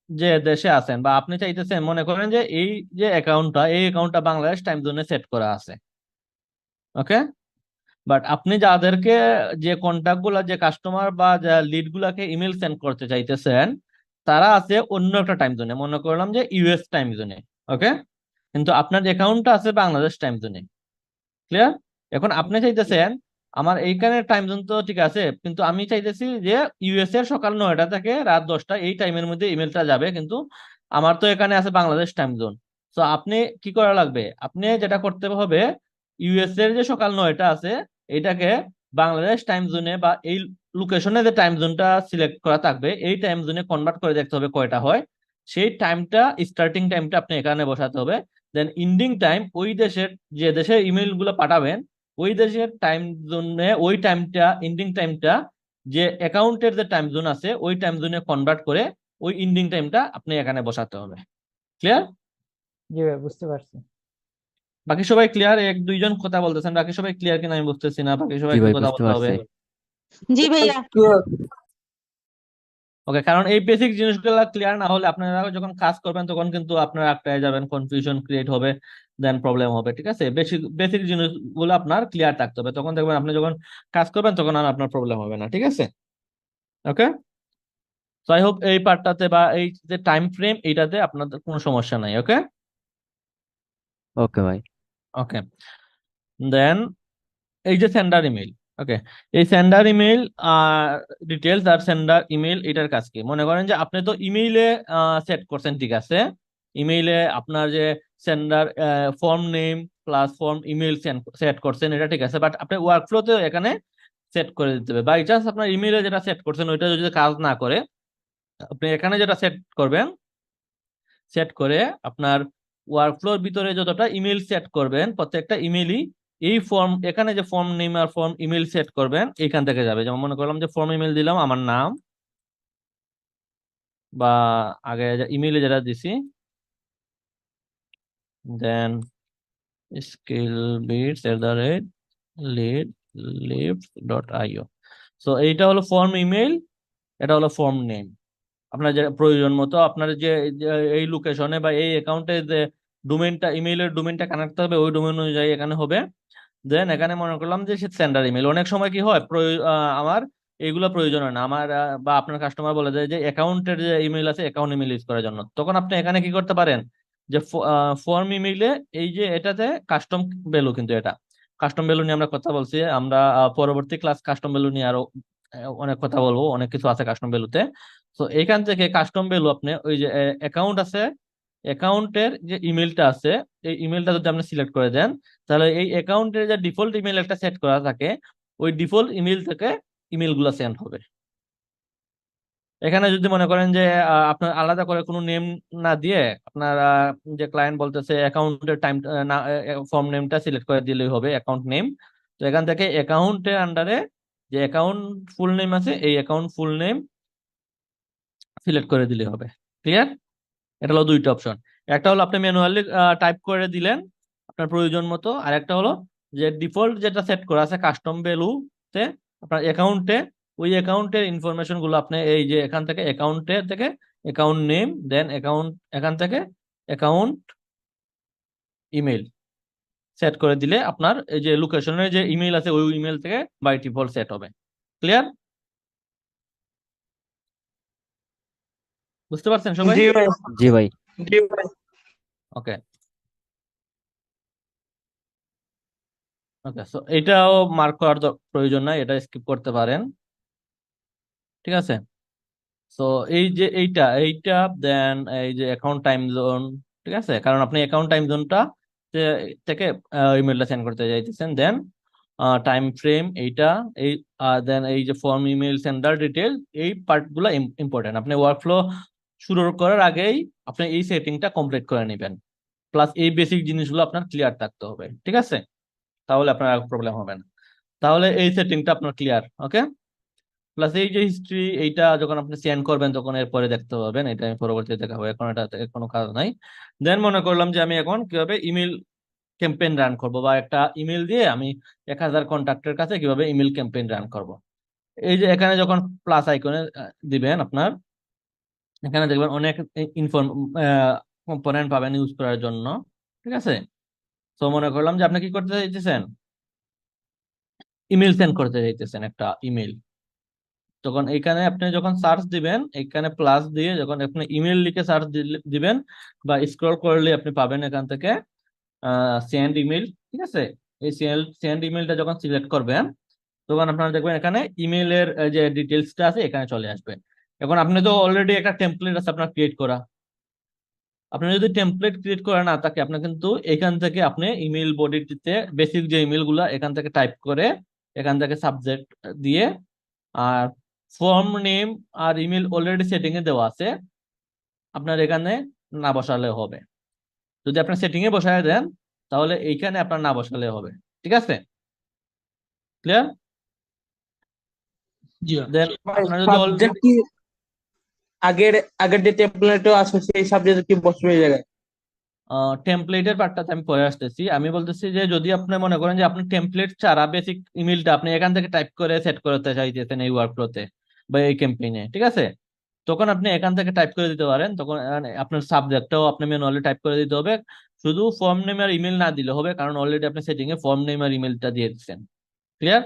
যে দেশে আছেন, বা আপনি চাইতেছেন, মনে করেন যে এই অ্যাকাউন্টটা বাংলাদেশ টাইম জোনে সেট করা আছে, ওকে, বাট আপনি যাদেরকে, যে কন্টাক্ট গুলা, যে কাস্টমার বা যে লিড গুলাকে ইমেল সেন্ড করতে চাইতেছেন, তারা আছে অন্য একটা টাইম জোনে, মনে করলাম যে ইউএস টাইম জোনে, ওকে, কিন্তু আপনার অ্যাকাউন্টটা আছে বাংলাদেশ টাইম জোনে। ক্লিয়ার? এখন আপনি চাইতেছেন আমার এইখানে টাইম জোন তো ঠিক আছে, কিন্তু আমি চাইতেছি যে ইউএস এর সকাল 9টা থেকে রাত 10টা এই টাইমের মধ্যে ইমেলটা যাবে, কিন্তু আমার তো এখানে আছে বাংলাদেশ টাইম জোন। তো আপনি কি করা লাগবে, আপনি যেটা করতে হবে, ইউএস এর যে সকাল 9টা আছে এটাকে বাংলাদেশ টাইম জোনে, বা এই লোকেশনে যে টাইম জোনটা সিলেক্ট করা থাকবে এই টাইম জোনে কনভার্ট করে দেখতে হবে কয়টা হয়। সেই টাইমটা, স্টার্টিং টাইমটা আপনি এখানে বসাতে হবে, দেন ইন্ডিং টাইম ওই দেশের, যে দেশে ইমেল গুলো পাঠাবেন ওই দেশের টাইম জোনে ওই টাইমটা, ইন্ডিং টাইমটা, যে অ্যাকাউন্টের যে টাইম জোন আছে ওই টাইম জোনে কনভার্ট করে ওই ইন্ডিং টাইমটা আপনি এখানে বসাতে হবে। ক্লিয়ার? জি ভাই বুঝতে পারছি। বাকি সবাই ক্লিয়ার? এক দুইজন কথা বলতেছেন, বাকি সবাই ক্লিয়ার কিনা আমি বুঝতেছি না, বাকি সবাই জি একটু ভাই কথা বুঝতে বলতে হবে। পারছি। জি ভাইয়া। ওকে, কারণ এই বেসিক জিনিসগুলো ক্লিয়ার না হলে আপনারা যখন কাজ করবেন তখন কিন্তু আপনারা আটকায় যাবেন, কনফিউশন ক্রিয়েট হবে, দেন প্রবলেম হবে, ঠিক আছে? বেসিক বেসিক জিনিসগুলো আপনার ক্লিয়ার থাকতে হবে, তখন দেখবেন আপনি যখন কাজ করবেন তখন আর আপনার প্রবলেম হবে না, ঠিক আছে? ওকে, তো আই হোপ এই পার্টটাতে বা এই যে টাইম ফ্রেম এইটাতে আপনাদের কোনো সমস্যা নাই। ওকে, ওকে ভাই। ওকে, দেন এই যে সেন্ডার ইমেল, ওকে, এই সেন্ডার ইমেল ডিটেলস আর সেন্ডার ইমেল এটার কাজ কি? মনে করেন যে আপনি তো ইমেইলে সেট করছেন, ঠিক আছে, ইমেইলে আপনার যে sender form name plus form email set করছেন, এটা ঠিক আছে, বাট আপনি ওয়ার্কফ্লোতে এখানে সেট করে দিতে হবে। বাই চান্স আপনার ইমেইলে যেটা সেট করছেন ওইটা যদি কাজ না করে, আপনি এখানে যেটা সেট করবেন, সেট করে আপনার ওয়ার্কফ্লোর ভিতরে যতটা ইমেল সেট করবেন প্রত্যেকটা ইমেলই এই ফর্ম, এখানে যে ফর্ম নেম আর ফর্ম ইমেল সেট করবেন এখান থেকে যাবে। যেমন মনে করলাম যে ফর্ম ইমেল দিলাম আমার নাম, বা আগে ইমেইলে যেটা দিছি, দেন skillbits@lead.io। সো এইটা হলো ফর্ম ইমেল, এটা হলো ফর্ম নেম। আপনার যে প্রয়োজন মতো আপনার যে যে এই লোকেশনে বা এই অ্যাকাউন্টে যে ডোমেনটা, ইমেইলের ডোমেনটা কানেক্ট হবে ওই ডোমেন অনুযায়ী এখানে হবে। দেন এখানে মনে করলাম যে সে সেন্ডার ইমেল। অনেক সময় কি হয়, আমার এইগুলো প্রয়োজন হয় না আমার, বা আপনার কাস্টমার বলে যায় যে অ্যাকাউন্টের যে ইমেল আছে অ্যাকাউন্ট ইমেল ইউজ করার জন্য, তখন আপনি এখানে কি করতে পারেন যে ফর্ম ইমেইলে এই যে এটাতে কাস্টম ভ্যালু, কিন্তু এটা কাস্টম ভ্যালু নিয়ে আমরা কথা বলছি, আমরা পরবর্তী ক্লাস কাস্টম ভ্যালু নিয়ে আরো অনেক কথা বলবো, অনেক কিছু আছে কাস্টম ভ্যালুতে। তো এখান থেকে কাস্টম ভ্যালু আপনি ওই যে অ্যাকাউন্ট আছে, অ্যাকাউন্টের যে ইমেলটা আছে এই ইমেলটা যদি আপনি সিলেক্ট করে দেন, তাহলে এই অ্যাকাউন্টের যে ডিফল্ট ইমেল একটা সেট করা থাকে ওই ডিফল্ট ইমেল থেকে ইমেল গুলা সেন্ড হবে। এখানে যদি মনে করেন যে আপনার আলাদা করে কোনো নেম না দিয়ে আপনার যে ক্লায়েন্ট বলতেছে অ্যাকাউন্টের টাইম না, ফর্ম নেমটা সিলেক্ট করে দিলেই হবে অ্যাকাউন্ট নেম। তো এখান থেকে অ্যাকাউন্টের আন্ডারে যে অ্যাকাউন্ট ফুল নেম আছে এই অ্যাকাউন্ট ফুল নেম সিলেক্ট করে দিলে হবে। ক্লিয়ার? এটা হলো দুইটা অপশন, একটা হলো আপনি ম্যানুয়ালি টাইপ করে দিলেন আপনার প্রয়োজন মতো, আর একটা হলো যে ডিফল্ট যেটা সেট করা আছে কাস্টম ভ্যালুতে আপনার অ্যাকাউন্টে, ওই অ্যাকাউন্টের ইনফরমেশন গুলো আপনি এই যে এখান থেকে অ্যাকাউন্টে থেকে অ্যাকাউন্ট নেম, দেন অ্যাকাউন্ট, এখান থেকে অ্যাকাউন্ট ইমেল সেট করে দিলে আপনার এই যে লোকেশনের যে ইমেল আছে ওই ইমেল থেকে বাই ডিফল্ট সেট হবে। ক্লিয়ার? বুঝতে পারছেন সবাই? জি ভাই, জি ভাই। জি ভাই। ওকে, ওকে, সো এটাও মার্ক করার প্রয়োজন নাই, এটা স্কিপ করতে পারেন, ঠিক আছে। সো এই যে এইটা এইটা দেন এই যে অ্যাকাউন্ট টাইম জোন, ঠিক আছে, কারণ আপনি অ্যাকাউন্ট টাইম জোনটা থেকে ইমেলটা সেন্ড করতে চাইতেছেন। দেন টাইম ফ্রেম এইটা, এই দেন এই যে ফর্ম ইমেল সেন্ডার ডিটেল, এই পার্টগুলো ইম্পর্টেন্ট। আপনি ওয়ার্কফ্লো শুরু করার আগেই আপনি এই সেটিংটা কমপ্লিট করে নেবেন, প্লাস এই বেসিক জিনিসগুলো আপনার ক্লিয়ার থাকতে হবে, ঠিক আছে, তাহলে আপনার আর প্রবলেম হবে না। তাহলে এই সেটিংটা আপনার ক্লিয়ার, ওকে। প্লাস এই যে হিস্ট্রি এইটা যখন আপনি সেন্ড করবেন তখন এরপরে দেখতে পাবেন, এটা আমি পরবর্তীতে দেখাবো, এখন এটা কোনো কাজ নাই। দেন মনে করলাম যে আমি এখন কিভাবে ইমেল ক্যাম্পেইন রান করব, বা একটা ইমেল দিয়ে আমি 1000 কন্ট্যাক্টের কাছে কিভাবে ইমেল ক্যাম্পেইন রান করব। এই যে এখানে যখন প্লাস আইকনে দিবেন আপনার, এখানে দেখবেন অনেক কম্পোনেন্ট পাবেন ইউজ করার জন্য, ঠিক আছে। তো মনে করলাম যে আপনি কি করতে চাইতেছেন, ইমেল সেন্ড করতে চাইতেছেন একটা ইমেল, তখন এখানে আপনি যখন সার্চ দিবেন এখানে প্লাস দিয়ে যখন আপনি ইমেল লিখে সার্চ দিবেন বা স্ক্রল করলে আপনি পাবেন এখান থেকে সেন্ড ইমেল, ঠিক আছে। এই সেন্ড ইমেলটা যখন সিলেক্ট করবেন তখন আপনারা দেখবেন এখানে ইমেলের যে ডিটেলসটা আছে এখানে চলে আসবে। এখন আপনি তো অলরেডি একটা টেমপ্লেট আছে আপনার ক্রিয়েট করা, আপনি যদি টেমপ্লেট ক্রিয়েট করা না থাকে আপনি কিন্তু এখান থেকে আপনি ইমেল বডিতে বেসিক যে ইমেল গুলা এখান থেকে টাইপ করে এখান থেকে সাবজেক্ট দিয়ে, আর ফর্ম নেম আর ইমেল অলরেডি সেটিং এ দেওয়া আছে, আপনার এখানে না বসালে হবে। যদি আপনার সেটিং এ বসায় দেন তাহলে এইখানে আপনার না বসালে হবে, ঠিক আছে। ক্লিয়ার? জি দেন ভাই আপনার যদি অলরেডি সাবজেক্ট কি আগের আগের যে টেমপ্লেটও আছে সেই সাবজেক্ট কি বসবে এই জায়গায়? টেমপ্লেটের পার্টটাতে আমি পরে আসতেছি, আমি বলতেছি যে যদি আপনি মনে করেন যে আপনি টেমপ্লেট ছাড়া বেসিক ইমেলটা আপনি এখান থেকে টাইপ করে সেট করতে চাইতেছেন এই ওয়ার্কফ্লোতে বা এই ক্যাম্পেইনে, ঠিক আছে, তখন আপনি এখান থেকে টাইপ করে দিতে পারেন। তখন আপনার সাবজেক্টটাও আপনি ম্যানুয়ালি টাইপ করে দিতে হবে, শুধু ফর্ম নেম আর ইমেল না দিলে হবে, কারণ অলরেডি আপনি সেটিং এ ফর্ম নেম আর ইমেলটা দিয়ে দিচ্ছেন। ক্লিয়ার?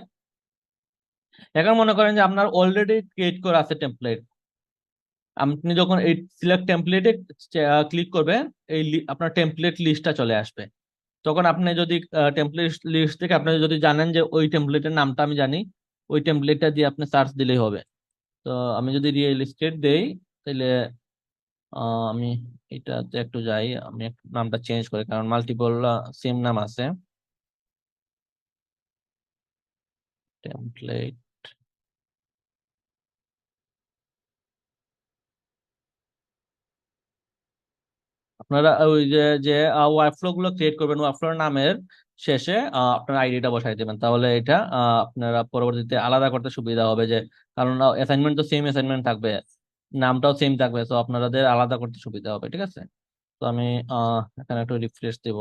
এখন মনে করেন যে আপনার অলরেডি ক্রিয়েট করা আছে টেমপ্লেট, আপনি যখন এই সিলেক্ট টেমপ্লেটে ক্লিক করবেন এই আপনার টেমপ্লেট লিস্টটা চলে আসবে, তখন আপনি যদি টেমপ্লেট লিস্ট থেকে আপনি যদি জানেন যে ওই টেমপ্লেটের নামটা আমি জানি, ওই টেমপ্লেটটা দিয়ে আপনি সার্চ দিলেই হবে। তো আমি যদি রিয়েল এস্টেট দেই, তাহলে আমি এটাতে একটু যাই, আমি একটু নামটা চেঞ্জ করি কারণ মাল্টিপল সেম নাম আছে। টেমপ্লেট, আপনারা ওই যে যে ওয়ার্কফ্লো গুলো ক্রিয়েট করবেন, ওয়ার্কফ্লো নামের শেষে আপনার আইডিটা বসাই দেবেন, তাহলে এটা আপনারা পরবর্তীতে আলাদা করতে সুবিধা হবে। যে কারণ অ্যাসাইনমেন্ট তো সেম অ্যাসাইনমেন্ট থাকবে, নামটাও সেম থাকবে, তো আপনাদের আলাদা করতে সুবিধা হবে। ঠিক আছে, তো আমি এখানে একটু রিফ্রেশ দিব।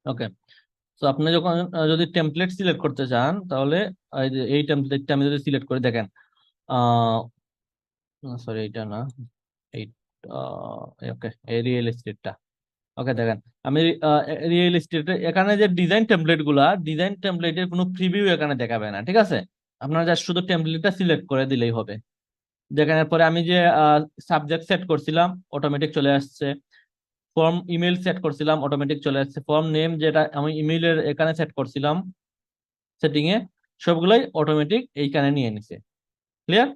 ওকে, তো আপনি যখন যদি টেমপ্লেট সিলেক্ট করতে চান, তাহলে এই টেমপ্লেটটা আমি যদি সিলেক্ট করে দেখেন, সরি এটা না, এই ওকে, এই রিয়েল এস্টেটটা। ওকে, দেখেন আমি রিয়েল এস্টেট এখানে যে ডিজাইন টেমপ্লেটের কোনো প্রিভিউ এখানে দেখাবে না। ঠিক আছে, আপনারা জাস্ট শুধু টেমপ্লেটটা সিলেক্ট করে দিলেই হবে। দেখানোর পরে আমি যে সাবজেক্ট সেট করছিলাম অটোমেটিক চলে আসছে, ফর্ম ইমেল সেট করছিলাম অটোমেটিক চলে আসছে, ফর্ম নেম যেটা আমি ইমেইলের এখানে সেট করছিলাম সেটিং এ, সবগুলোই অটোমেটিক এইখানে নিয়ে নিছে। ক্লিয়ার?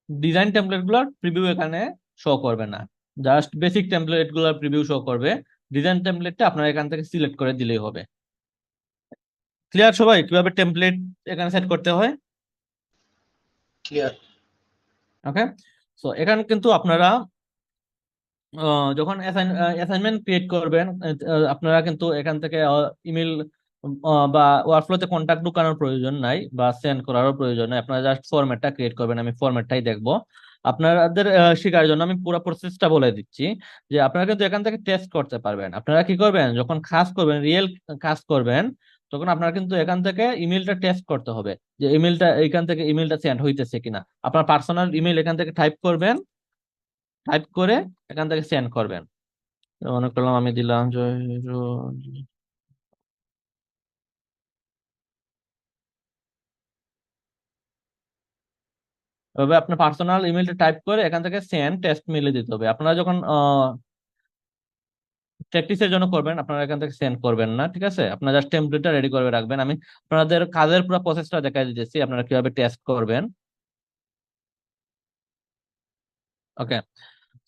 ডিজাইন টেমপ্লেট গুলোর প্রিভিউ এখানে শো করবে না, জাস্ট বেসিক টেমপ্লেট গুলোর প্রিভিউ শো করবে। ডিজাইন টেমপ্লেটটা আপনারা এখান থেকে সিলেক্ট করে দিলেই হবে। ক্লিয়ার সবাই, কিভাবে টেমপ্লেট এখানে সেট করতে হয়? ক্লিয়ার। ওকে, সো এখানে কিন্তু আপনারা যখন অ্যাসাইনমেন্ট ক্রিয়েট করবেন, আপনারা কিন্তু এখান থেকে ইমেল বা ওয়ার্কফ্লোতে কন্টাক্ট ঢুকানোর প্রয়োজন নাই বা সেন্ড করারও প্রয়োজন নাই, আপনারা জাস্ট ফরম্যাটটা ক্রিয়েট করবেন। আমি ফরম্যাটটাই দেখবো আপনাদের শেখার জন্য। আমি পুরো প্রসেসটা বলে দিচ্ছি যে আপনারা কিন্তু এখান থেকে টেস্ট করতে পারবেন। আপনারা কি করবেন, যখন কাজ করবেন, রিয়েল কাজ করবেন, তখন আপনারা কিন্তু এখান থেকে ইমেলটা টেস্ট করতে হবে যে ইমেলটা এখান থেকে ইমেলটা সেন্ড হইতেছে কিনা। আপনার পার্সোনাল ইমেল এখান থেকে টাইপ করবেন, টাইপ করে এখান থেকে সেন্ড করবেন। মনে করলাম আমি দিলাম এভাবে আপনার পার্সোনাল ইমেলটা টাইপ করে এখান থেকে সেন্ড টেস্ট মেলে দিতে হবে। আপনারা যখন প্র্যাকটিসের জন্য করবেন, আপনারা এখান থেকে সেন্ড করবেন না। ঠিক আছে, আপনারা জাস্ট টেমপ্লেটটা রেডি করে রাখবেন। আমি আপনাদের কাজের পুরো প্রসেসটা দেখাই দিতেছি, আপনারা কিভাবে টেস্ট করবেন। ওকে,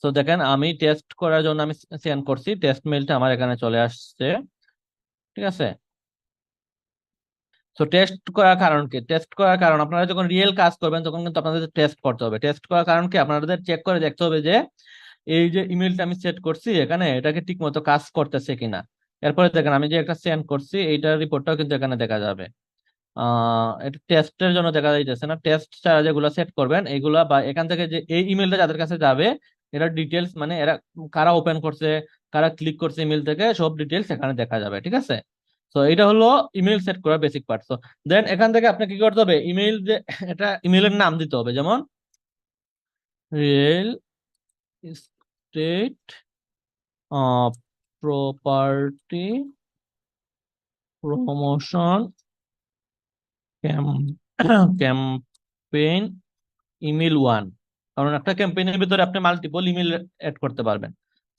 তো দেখেন আমি টেস্ট করার জন্য আমি সেন্ড করছি, টেস্ট মেলটা আমার এখানে চলে আসছে। ঠিক আছে, তো টেস্ট করার কারণ কি? টেস্ট করার কারণ আপনারা যখন রিয়েল কাজ করবেন তখন কিন্তু আপনাদের টেস্ট করতে হবে। টেস্ট করার কারণ কি? আপনাদের চেক করে দেখতে হবে যে এই যে ইমেলটা আমি সেট করছি এখানে, এটাকে ঠিক মতো কাজ করতেছে কিনা। এরপরে দেখেন আমি যে একটা সেন্ড করছি, এইটার রিপোর্টটাও কিন্তু এখানে দেখা যাবে। এটা টেস্টের জন্য দেখা যাইতেছে না। টেস্ট ছাড়া যেগুলো সেট করবেন এইগুলা, বা এখান থেকে যে এই ইমেলটা যাদের কাছে যাবে, এরা ডিটেলস মানে এরা কারা ওপেন করছে, কারা ক্লিক করছে ইমেল থেকে, সব ডিটেলস এখানে দেখা যাবে। ঠিক আছে, তো এটা হলো ইমেল সেট করার বেসিক পার্ট। তো দেন এখান থেকে আপনি কি করতে হবে, ইমেল যে এটা ইমেলের নাম দিতে হবে, যেমন real estate property promotion campaign email 1। কারণ একটা ক্যাম্পেইনের ভিতরে আপনি মাল্টিপল ইমেল অ্যাড করতে পারবেন।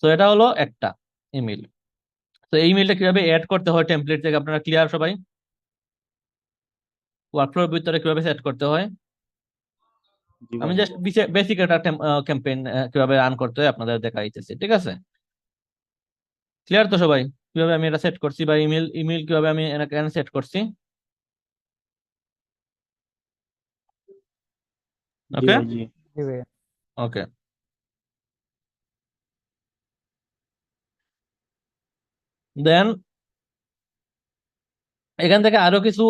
তো এটা হলো একটা ইমেল। তো এই ইমেলটা কিভাবে অ্যাড করতে হয় টেমপ্লেট থেকে, আপনারা ক্লিয়ার সবাই? ওয়ার্কফ্লোর ভিতরে কিভাবে সেট করতে হয়, আমি জাস্ট বেসিক একটা ক্যাম্পেইন কিভাবে রান করতে হয় আপনাদের দেখাইতেছি। ঠিক আছে, ক্লিয়ার তো সবাই কিভাবে আমি এটা সেট করছি, বা ইমেল ইমেল কিভাবে আমি এখানে সেট করছি? ওকে, জি ভাইয়া। ওকে, দেন এখান থেকে আরো কিছু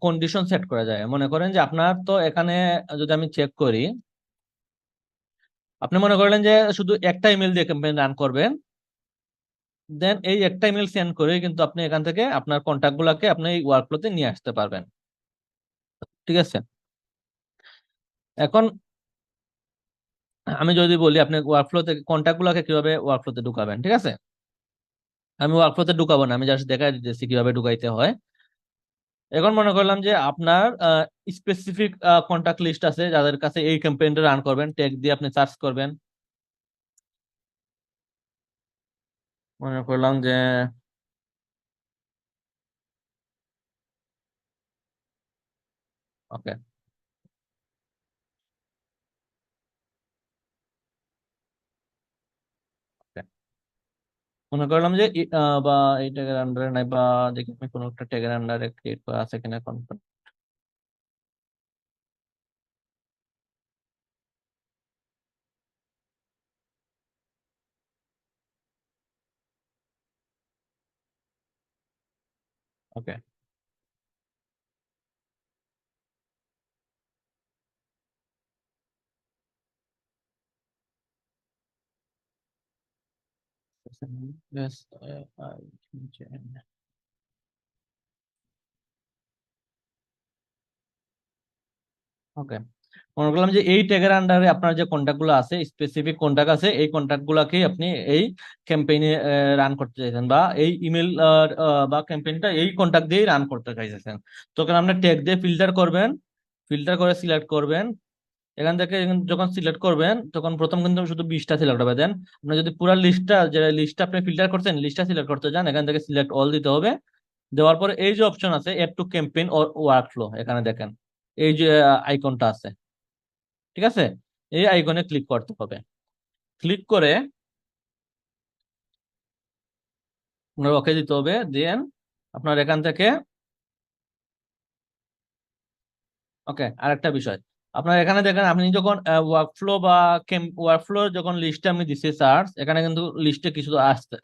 কন্ডিশন সেট করা যায়। মনে করেন যে আপনার তো এখানে যদি আমি চেক করি, আপনি মনে করলেন যে শুধু একটা ইমেল দিয়ে ক্যাম্পেইন রান করবেন, দেন এই একটা ইমেল সেন্ড করে কিন্তু আপনি এখান থেকে আপনার কন্ট্যাক্ট গুলাকে আপনি এই ওয়ার্কফ্লোতে নিয়ে আসতে পারবেন। ঠিক আছে, এখন আমি যদি বলি আপনি ওয়ার্কফ্লোতে কন্ট্যাক্ট গুলাকে কিভাবে ওয়ার্কফ্লোতে ঢুকাবেন, ঠিক আছে? আমি ওয়ার্কফ্লোতে ঢুকাবো না, আমি জাস্ট দেখাই দিতেছি কিভাবে ঢুকাইতে হয়। এখন মনে করলাম যে আপনার স্পেসিফিক কন্ট্যাক্ট লিস্ট আছে যাদের কাছে এই ক্যাম্পেইনটা রান করবেন, ট্যাগ দিয়ে আপনি সার্চ করবেন। মনে করলাম যে ওকে, মনে করলাম যে বা এই ট্যাগের আন্ডারে নাই, বা দেখি আমি কোনো একটা ট্যাগের আন্ডারে ক্রিয়েট করা আছে কিনা এখন। ওকে, yes, ওকে, মনে করলাম যে এই ট্যাগের আন্ডারে আপনার যে কন্ট্যাক্ট গুলো আছে, স্পেসিফিক কন্ট্যাক্ট আছে, এই কন্ট্যাক্ট গুলাকে আপনি এই ক্যাম্পেইনে রান করতে চাইছেন, বা এই ইমেল বা ক্যাম্পেইনটা এই কন্ট্যাক্ট দিয়ে রান করতে চাইছেন। তখন আপনি ট্যাগ দিয়ে ফিল্টার করবেন, ফিল্টার করে সিলেক্ট করবেন। এখান থেকে যখন সিলেক্ট করবেন তখন প্রথম কিন্তু শুধু 20টা সিলেক্ট হবে। দেন আপনি যদি পুরো লিস্টটা, যে লিস্টটা আপনি ফিল্টার করছেন, লিস্টটা সিলেক্ট করতে চান, এখান থেকে সিলেক্ট অল দিতে হবে। দেওয়ার পরে এই যে অপশন আছে add to campaign or workflow, এখানে দেখেন এই যে আইকনটা আছে, ঠিক আছে? এই আইকনে ক্লিক করতে হবে। ক্লিক করে আপনার ওকে দিতে হবে। দেন আপনার এখান থেকে ওকে, আরেকটা বিষয়, আপনার এখানে দেখেন আপনি যখন ওয়ার্কফ্লো বা ওয়ার্কফ্লো যখন লিস্টে আমি দিচ্ছি সার্চ, এখানে কিন্তু লিস্টে কিছু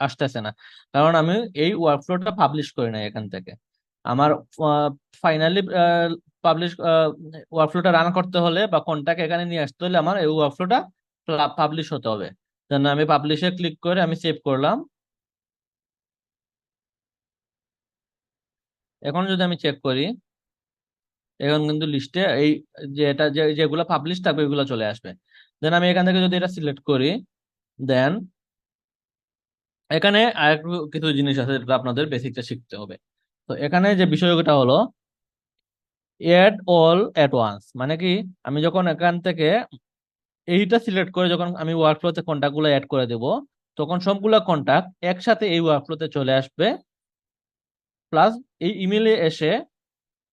আসতেছে না, কারণ আমি এই ওয়ার্কফ্লোটা পাবলিশ করি না। এখান থেকে আমার ফাইনালি পাবলিশ ওয়ার্কফ্লোটা রান করতে হলে বা কন্টাক্ট এখানে নিয়ে আসতে হলে আমার এই ওয়ার্কফ্লোটা পাবলিশ হতে হবে। দেন আমি পাবলিশে ক্লিক করে আমি সেভ করলাম। এখন যদি আমি চেক করি, এখন কিন্তু লিস্টে এই যে এটা যেগুলো পাবলিশ থাকবে ওইগুলো চলে আসবে। দেন আমি এখান থেকে যদি এটা সিলেক্ট করি, দেন এখানে আর কিছু জিনিস আছে যেটা আপনাদের বেসিকটা শিখতে হবে। তো এখানে যে বিষয়টা হলো এড অল এট ওয়ান্স, মানে কি, আমি যখন এখান থেকে এইটা সিলেক্ট করে যখন আমি ওয়ার্কফ্লোতে কন্টাক্ট গুলো অ্যাড করে দেব, তখন সবগুলা কন্টাক্ট একসাথে এই ওয়ার্কফ্লোতে চলে আসবে। প্লাস এই ইমেলে এসে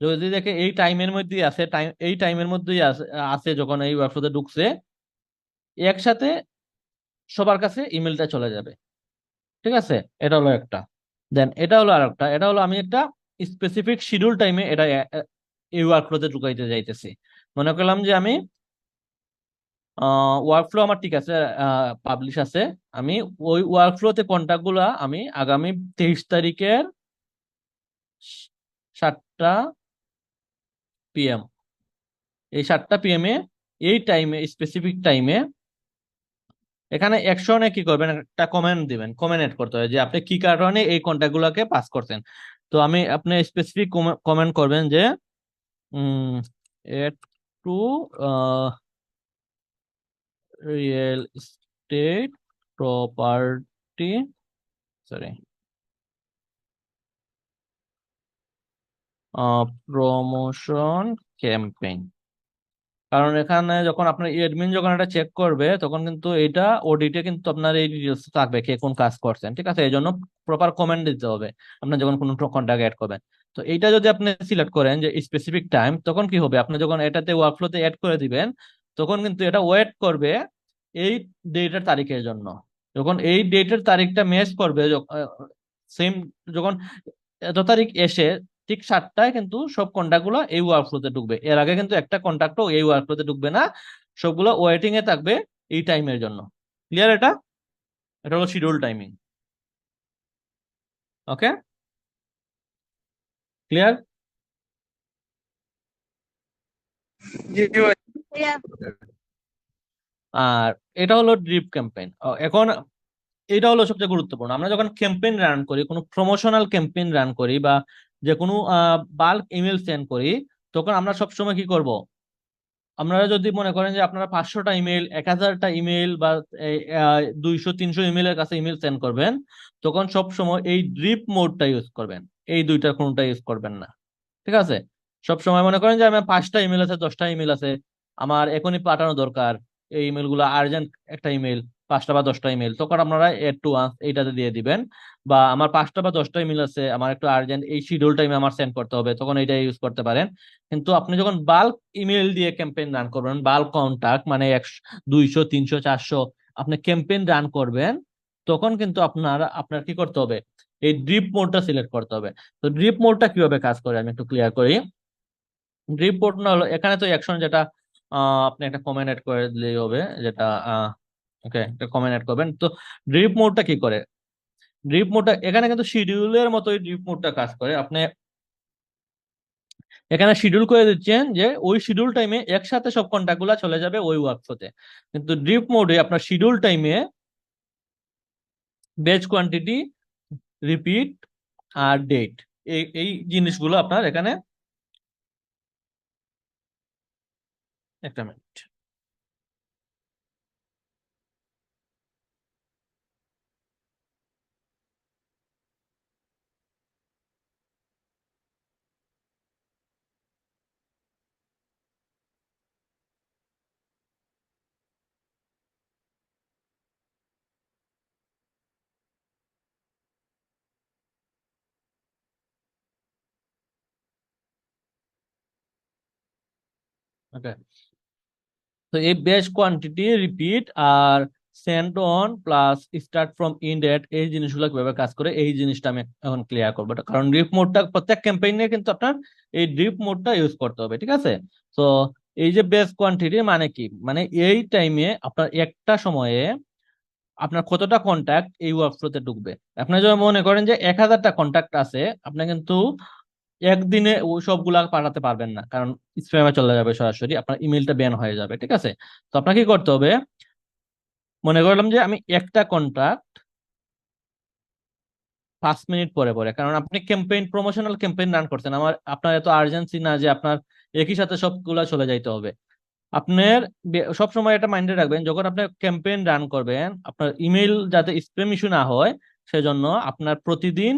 যদি দেখে এই টাইমের মধ্যেই আছে, এই টাইমের মধ্যেই আছে আছে যখন এই ওয়ার্কফ্লোতে ঢুকছে, একসাথে সবার কাছে ইমেলটা চলে যাবে। ঠিক আছে, এটা হলো একটা। দেন এটা হলো আরেকটা, এটা হলো আমি একটা স্পেসিফিক শিডিউল টাইমে এটা এই ওয়ার্কফ্লোতে ঢুকাইতে যাইতেছি। মনে করলাম যে আমি ওয়ার্কফ্লো আমার ঠিক আছে, পাবলিশ আছে, আমি ওই ওয়ার্কফ্লোতে কন্টাক্ট গুলা আমি আগামী 23 তারিখের 7টা PM, এই 7টা PM এ এই টাইমে, স্পেসিফিক টাইমে এখানে অ্যাকশনে কি করবেন, একটা কমেন্ট দিবেন, কমেন্ট এড করতে হবে যে আপনি কি কারণে এই কন্টাক্ট গুলাকে পাস করছেন। তো আমি আপনি স্পেসিফিক কমেন্ট করবেন যে add to real estate property, sorry, promotion campaign. কারণ এখানে যখন আপনার এডমিন যখন এটা চেক করবে তখন কিন্তু এটা অডিটে কিন্তু আপনার এই ডিটেলস থাকবে কে কোন কাজ করছেন। ঠিক আছে, এই জন্য প্রপার কমেন্ট দিতে হবে আপনার যখন কোনো কন্টাক্ট অ্যাড করবেন। তো এইটা যদি আপনি সিলেক্ট করেন যে স্পেসিফিক টাইম, তখন কি হবে, আপনি যখন এটাতে ওয়ার্কফ্লোতে অ্যাড করে দিবেন তখন কিন্তু এটা ওয়েট করবে এই ডেটের তারিখের জন্য। যখন এই ডেটের তারিখটা ম্যাচ করবে, সেম যখন এত তারিখ এসে ঠিক 7টায় কিন্তু সব কন্টাক্ট গুলো এই ওয়ার্কফ্লোতে ঢুকবে। এর আগে কিন্তু একটা কন্টাক্টও এই ওয়ার্কফ্লোতে ঢুকবে না, সবগুলো ওয়েটিং এ থাকবে এই টাইমের জন্য। ক্লিয়ার? এটা এটা হলো শিডিউল টাইমিং। ওকে, ক্লিয়ার? জি ভাই। আর এটা হলো ড্রিপ ক্যাম্পেইন। এখন এটা হলো সবচেয়ে গুরুত্বপূর্ণ। আমরা যখন ক্যাম্পেইন রান করি, কোনো প্রমোশনাল ক্যাম্পেইন রান করি বা যে কোনো বাল্ক ইমেল সেন্ড করি, তখন আমরা সবসময় কি করব, আপনারা যদি মনে করেন যে আপনারা 500টা ইমেল, 1000টা ইমেল বা 200-300 ইমেলের কাছে ইমেল সেন্ড করবেন, তখন সব সময় এই ড্রিপ মোডটা ইউজ করবেন, এই দুইটার কোনটা ইউজ করবেন না। ঠিক আছে? সব সময় মনে করেন যে আমার 5টা ইমেল আছে, 10টা ইমেল আছে, আমার এখনই পাঠানো দরকার, এই ইমেল গুলো আর্জেন্ট, একটা ইমেল, 5টা বা 10টা ইমেল, তখন আপনারা এড টু ওয়ান্স এইটাতে দিয়ে দিবেন। বা আমার 5টা বা 10টা ইমেল আছে, আমার একটু আর্জেন্ট, এই শিডিউল টাইমে আমার সেন্ড করতে হবে, তখন এইটা ইউজ করতে পারেন। কিন্তু আপনি যখন বাল্ক ইমেল দিয়ে ক্যাম্পেইন রান করবেন, বাল্ক কন্টাক্ট মানে 100, 200, 300, 400 আপনি ক্যাম্পেইন রান করবেন, তখন কিন্তু আপনার কি করতে হবে, এই ড্রিপ মোডটা সিলেক্ট করতে হবে। তো ড্রিপ মোডটা কিভাবে কাজ করে আমি একটু ক্লিয়ার করি। ড্রিপ মোড না হলো, এখানে তো অ্যাকশন যেটা, আপনি একটা কমেন্ট এড করে দিলেই হবে, যেটা ওকে, একটা কমেন্ট এড করবেন। তো ড্রিপ মোডটা কি করে? ড্রিপ মোডটা এখানে কিন্তু শিডিউলের মতোই ড্রিপ মোডটা কাজ করে। আপনি এখানে শিডিউল করে দিচ্ছেন যে ওই শিডিউল টাইমে একসাথে সব কন্টাক্ট গুলা চলে যাবে ওই ওয়ার্কফ্লোতে। কিন্তু ড্রিপ মোডে আপনার শিডিউল টাইমে ব্যাচ কোয়ান্টিটি, রিপিট আর ডেট, এই জিনিসগুলো আপনার এখানে, একটা মিনিট। ওকে, তো এই ব্যাচ কোয়ান্টিটি, রিপিট আর send on plus start from end at, এই জিনিসগুলো কিভাবে কাজ করে এই জিনিসটা আমি এখন ক্লিয়ার করবো। কারণ ড্রিপ মোডটা প্রত্যেক ক্যাম্পেইনে কিন্তু আপনার এই ড্রিপ মোডটা ইউজ করতে হবে। ঠিক আছে? তো এই যে ব্যাচ কোয়ান্টিটি মানে কি, মানে এই টাইমে আপনার একটা সময়ে আপনার কতটা কন্টাক্ট এই ওয়ার্কফ্লোতে ঢুকবে। আপনি যদি মনে করেন যে 1000টা কন্টাক্ট আছে, আপনি কিন্তু একদিনে ওই সবগুলা পাঠাতে পারবেন না, কারণ স্প্যামে চলে যাবে, সরাসরি আপনার ইমেলটা ব্যান হয়ে যাবে। ঠিক আছে? তো আপনাকে কি করতে হবে, মনে করলাম যে আমি একটা কন্ট্রাক্ট 5 মিনিট পরে পরে, কারণ আপনি ক্যাম্পেইন, প্রমোশনাল ক্যাম্পেইন রান করছেন, আপনার এত আর্জেন্সি না যে আপনার একই সাথে সবগুলা চলে যাইতে হবে। আপনার সবসময় এটা মাইন্ডে রাখবেন, যখন আপনি ক্যাম্পেইন রান করবেন, আপনার ইমেল যাতে স্প্যাম ইস্যু না হয়, সেজন্য আপনার প্রতিদিন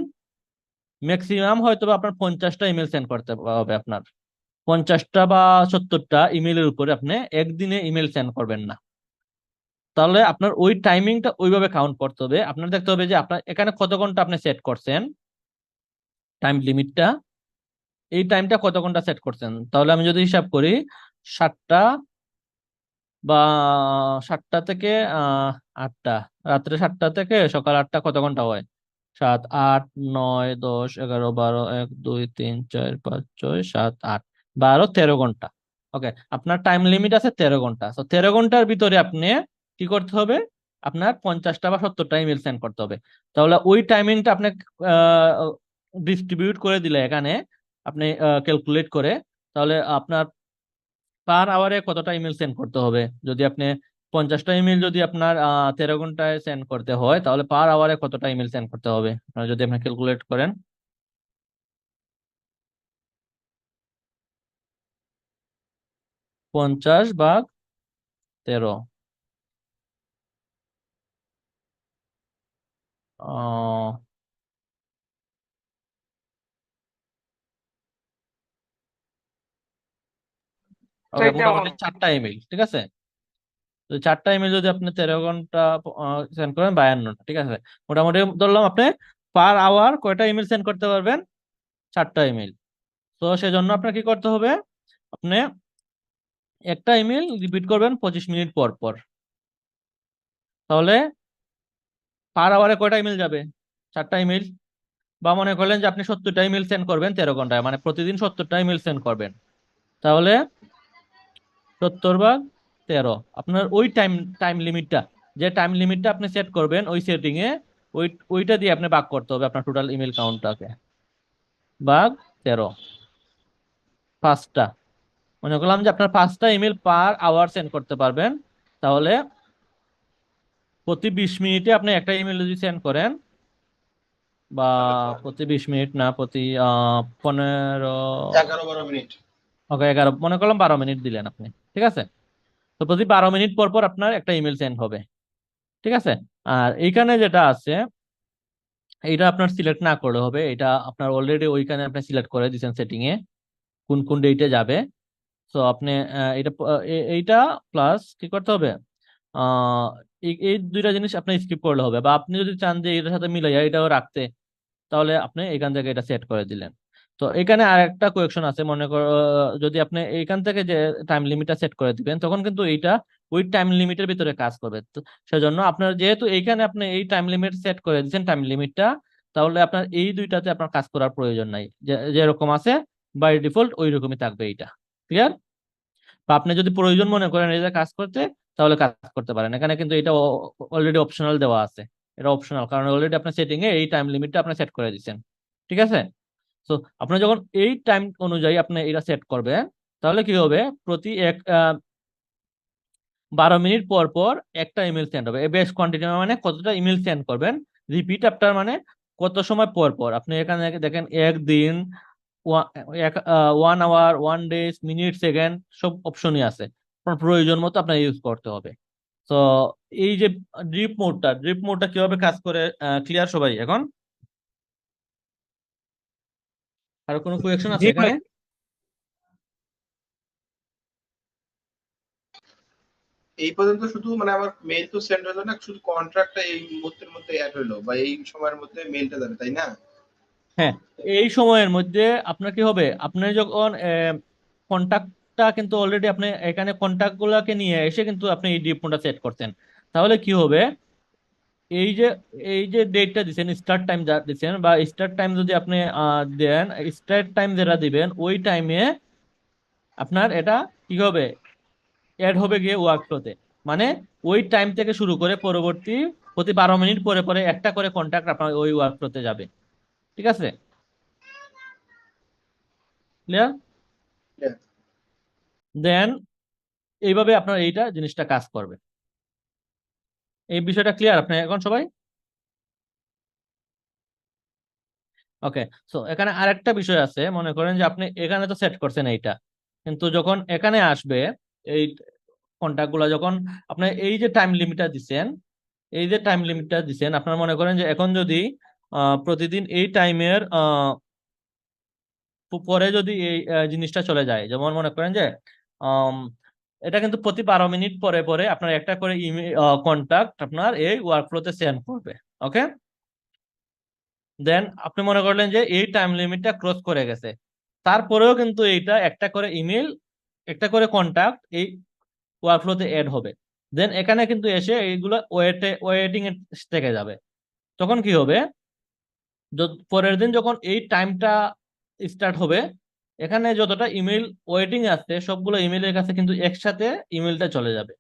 ম্যাক্সিমাম হয়তো বা আপনার 50টা ইমেল সেন্ড করতে হবে। আপনার 50টা বা 70টা ইমেলের উপরে আপনি একদিনে ইমেল সেন্ড করবেন না। তাহলে আপনার ওই টাইমিংটা ওইভাবে কাউন্ট করতে হবে। আপনার দেখতে হবে যে আপনার এখানে কত ঘন্টা আপনি সেট করছেন, টাইম লিমিটটা, এই টাইমটা কত ঘন্টা সেট করছেন। তাহলে আমি যদি হিসাব করি, 7টা বা 7টা থেকে 8টা, রাত্রে 7টা থেকে সকাল 8টা, কত ঘন্টা হয়? 7, 8, 9, 10, 11, 12, 1, 2, 3, 4, 5, 6, 7, 8, 12, 13 ঘন্টা। ওকে, আপনার টাইম লিমিট আছে 13 ঘন্টা। তো 13 ঘন্টার ভিতরে আপনি কি করতে হবে, আপনার 50টা বা 70টা ইমেল সেন্ড করতে হবে। তাহলে ওই টাইমিংটা আপনি ডিস্ট্রিবিউট করে দিলে এখানে, আপনি ক্যালকুলেট করে, তাহলে আপনার পার আওয়ারে কতটা ইমেল সেন্ড করতে হবে। যদি আপনি 50টা ইমেল যদি আপনার 13 ঘন্টায় সেন্ড করতে হয়, তাহলে পার আওয়ারে কতটা ইমেল সেন্ড করতে হবে আপনারা যদি আপনি ক্যালকুলেট করেন। 50/13, আহ ওকে, চাইতে মোটামুটি আমার 4টা ইমেল। ঠিক আছে? তো 4টা ইমেল যদি আপনি 13 ঘন্টা সেন্ড করেন, 52টা। ঠিক আছে? মোটামুটি ধরলাম আপনি পার আওয়ার কয়টা ইমেল সেন্ড করতে পারবেন, 4টা ইমেল। তো সেজন্য আপনার কি করতে হবে, আপনি একটা ইমেল রিপিট করবেন 25 মিনিট পর পর। তাহলে পার আওয়ারে কয়টা ইমেল যাবে, 4টা ইমেল। বা মনে করলেন যে আপনি 70টা ইমেল সেন্ড করবেন 13 ঘন্টায়, মানে প্রতিদিন 70টা ইমেল সেন্ড করবেন। তাহলে 70/13, আপনার ওই টাইম টাইম লিমিটটা, যে টাইম লিমিটটা আপনি সেট করবেন ওই সেটিং এ, ওইটা দিয়ে আপনি ভাগ করতে হবে আপনার টোটাল ইমেল কাউন্টটাকে, ভাগ 13, 5টা। মনে করলাম যে আপনার 5টা ইমেল পার আওয়ার সেন্ড করতে পারবেন। তাহলে প্রতি 20 মিনিটে আপনি একটা ইমেল যদি সেন্ড করেন, বা প্রতি 20 মিনিট না, প্রতি 15, 11-12 মিনিট। ওকে 11 মনে করলাম 12 মিনিট দিলেন আপনি, ঠিক আছে। তো প্রতি 12 মিনিট পর পর আপনার একটা ইমেল সেন্ড হবে, ঠিক আছে। আর এইখানে যেটা আছে এটা আপনার সিলেক্ট না করলে হবে, এটা আপনার অলরেডি ওইখানে আপনি সিলেক্ট করে দিয়েছেন সেটিং এ কোন কোন ডেটে যাবে। তো আপনি এইটা প্লাস কি করতে হবে, আহ এই দুইটা জিনিস আপনি স্কিপ করলে হবে, বা আপনি যদি চান যে এটার সাথে মিলাইয়া এটাও রাখতে, তাহলে আপনি এখান থেকে এটা সেট করে দিলেন। তো এখানে আরেকটা কোয়েকশন আছে, মনে করো যদি আপনি এইখান থেকে যে টাইম লিমিটটা সেট করে দিবেন তখন কিন্তু এইটা ওই টাইম লিমিটের ভিতরে কাজ করবে। তো সেজন্য আপনার যেহেতু এইখানে আপনি এই টাইম লিমিট সেট করে দিচ্ছেন টাইম লিমিটটা, তাহলে আপনার এই দুইটাতে আপনার কাজ করার প্রয়োজন নাই, যেরকম আছে বাই ডিফল্ট ওই রকমই থাকবে এইটা। ক্লিয়ার? বা আপনি যদি প্রয়োজন মনে করেন এটা কাজ করতে, তাহলে কাজ করতে পারেন। এখানে কিন্তু এটা অলরেডি অপশনাল দেওয়া আছে, এটা অপশনাল কারণ অলরেডি আপনার সেটিং এ এই টাইম লিমিটটা আপনি সেট করে দিচ্ছেন, ঠিক আছে। তো আপনি যখন এই টাইম অনুযায়ী আপনি এটা সেট করবেন, তাহলে কি হবে, প্রতি 12 মিনিট পর পর একটা ইমেল সেন্ড হবে। বেশ কোয়ান্টিটি মানে কতটা ইমেল সেন্ড করবেন, রিপিট আফটার মানে কত সময় পর পর। আপনি এখানে দেখেন একদিন, 1 আওয়ার, 1 ডেজ, মিনিট, সেকেন্ড সব অপশনই আছে, আপনার প্রয়োজন মতো আপনার ইউজ করতে হবে। তো এই যে ড্রিপ মোডটা কিভাবে কাজ করে, ক্লিয়ার সবাই এখন? আর কোনো কোয়েকশন আছে জি ভাই। এখানে? এই পর্যন্ত শুধু মানে আমার মেইল তো সেন্ড হলো না, শুধু কন্ট্রাক্টটা এই মুহূর্তের মধ্যে অ্যাড হলো বা এই সময়ের মধ্যে মেইলটা যাবে, তাই না? হ্যাঁ, এই সময়ের মধ্যে আপনার কি হবে, আপনি যখন কন্টাক্টটা কিন্তু অলরেডি আপনি এখানে কন্টাক্ট গুলাকে নিয়ে এসে কিন্তু আপনি এই ডিপ মোডটা সেট করছেন, তাহলে কি হবে, এই যে এই যে ডেটটা দিচ্ছেন, স্টার্ট টাইম যা দিচ্ছেন, বা স্টার্ট টাইম যদি আপনি দেন, স্টার্ট টাইম যেটা দিবেন ওই টাইমে আপনার এটা কি হবে, অ্যাড হবে গিয়ে ওয়ার্কফ্লোতে। মানে ওই টাইম থেকে শুরু করে পরবর্তী প্রতি 12 মিনিট পরে পরে একটা করে কন্টাক্ট আপনার ওই ওয়ার্কফ্লোতে যাবে, ঠিক আছে। ক্লিয়ার? Yeah. দেন এইভাবে আপনার এইটা জিনিসটা কাজ করবে। এই বিষয়টা ক্লিয়ার আপনি এখন সবাই? ওকে। সো এখানে আরেকটা বিষয় আছে, মনে করেন যে আপনি এখানে তো সেট করছেন এইটা, কিন্তু যখন এখানে আসবে এই কন্টাক্ট গুলা, যখন আপনি এই যে টাইম লিমিটটা দিচ্ছেন, এই যে টাইম লিমিটটা দিচ্ছেন, আপনার মনে করেন যে এখন যদি প্রতিদিন এই টাইমের পরে যদি এই জিনিসটা চলে যায়, যেমন মনে করেন যে আম, এটা কিন্তু প্রতি 12 মিনিট পরে পরে আপনার একটা করে ইমেল কন্টাক্ট আপনার এই ওয়ার্কফ্লোতে সেন্ড করবে। ওকে, দেন আপনি মনে করলেন যে এই টাইম লিমিটটা ক্রস করে গেছে, তারপরেও কিন্তু এইটা একটা করে ইমেল, একটা করে কন্টাক্ট এই ওয়ার্কফ্লোতে এড হবে। দেন এখানে কিন্তু এসে এইগুলো ওয়েটিং এর থেকে যাবে। তখন কি হবে, পরের দিন যখন এই টাইমটা স্টার্ট হবে, এখানে যতটা ইমেল ওয়েটিং আছে সবগুলো ইমেলের কাছে কিন্তু একসাথে ইমেলটা চলে যাবে।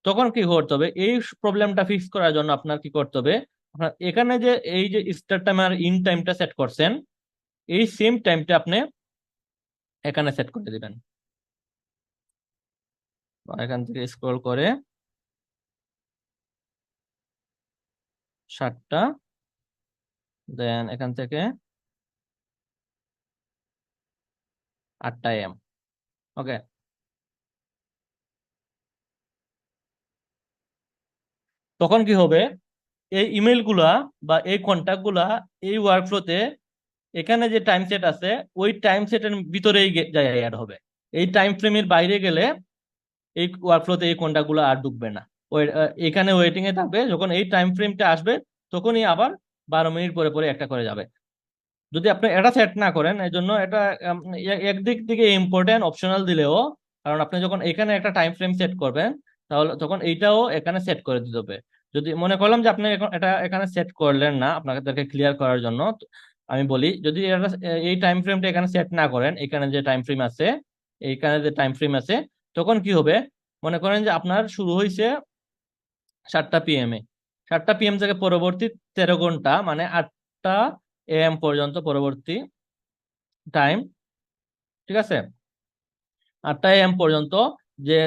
তখন কি করতে হবে, এই প্রবলেমটা ফিক্স করার জন্য আপনার কি করতে হবে, আপনার এখানে যে এই যে স্টার্ট টাইম আর ইন টাইমটা সেট করছেন, এই সেম টাইমটা আপনি এখানে সেট করে দিবেন। এখান থেকে স্ক্রল করে 7টা, দেন এখান থেকে 8টা AM। ওকে, তখন কি হবে, এই ইমেল গুলা বা এই কন্ট্যাক্ট গুলা এই ওয়ার্কফ্লোতে এখানে যে টাইম সেট আছে ওই টাইম সেটের ভিতরেই যায় অ্যাড হবে। এই টাইম ফ্রেমের বাইরে গেলে এই ওয়ার্কফ্লোতে এই কন্ট্যাক্ট গুলো আর ঢুকবে না, ওই এখানে ওয়েটিং এ থাকবে। যখন এই টাইম ফ্রেমটা আসবে তখনই আবার 12 মিনিট পরে পরে একটা করে যাবে। যদি আপনি এটা সেট না করেন, এই জন্য এটা একদিক থেকে ইম্পর্টেন্ট, অপশনাল দিলেও, কারণ আপনি যখন এখানে একটা টাইম ফ্রেম সেট করবেন তাহলে তখন এইটাও এখানে সেট করে দিতে হবে। যদি মনে করলাম যে আপনি এটা এখানে সেট করলেন না, আপনাদেরকে ক্লিয়ার করার জন্য আমি বলি, যদি এই টাইম ফ্রেমটা এখানে সেট না করেন, এখানে যে টাইম ফ্রেম আছে, এইখানে যে টাইম ফ্রেম আছে, তখন কি হবে, মনে করেন যে আপনার শুরু হয়েছে 7টা PM এ, 7টা PM থেকে পরবর্তী 13 ঘন্টা মানে 8টা AM পর্যন্ত পরবর্তী টাইম, ঠিক আছে, 8টা AM পর্যন্ত যে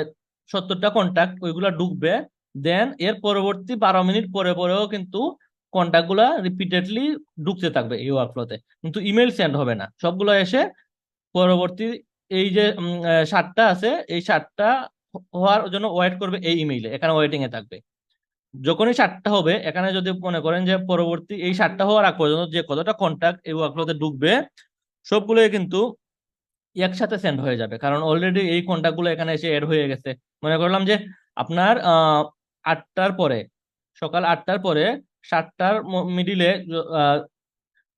70টা কন্টাক্ট ওইগুলা ঢুকবে। দেন এর পরবর্তী 12 মিনিট পরে পরেও কিন্তু কন্টাক্ট গুলা রিপিটেডলি ঢুকতে থাকবে এই ওয়ার্কফ্লোতে, কিন্তু ইমেল সেন্ড হবে না, সবগুলো এসে পরবর্তী এই যে 7টা আছে, এই 7টা হওয়ার জন্য ওয়েট করবে এই ইমেইলে, এখানে ওয়েটিং এ থাকবে। যখনই 7টা হবে, এখানে যদি মনে করেন যে পরবর্তী এই 7টা হওয়ার আগ পর্যন্ত যে কতটা কন্টাক্ট এই ওয়ার্কফ্লোতে ঢুকবে সবগুলোই কিন্তু একসাথে সেন্ড হয়ে যাবে, কারণ অলরেডি এই কন্টাক্ট গুলো এখানে এসে এড হয়ে গেছে। মনে করলাম যে আপনার 8টার পরে, সকাল 8টার পরে 7টার মিডিলে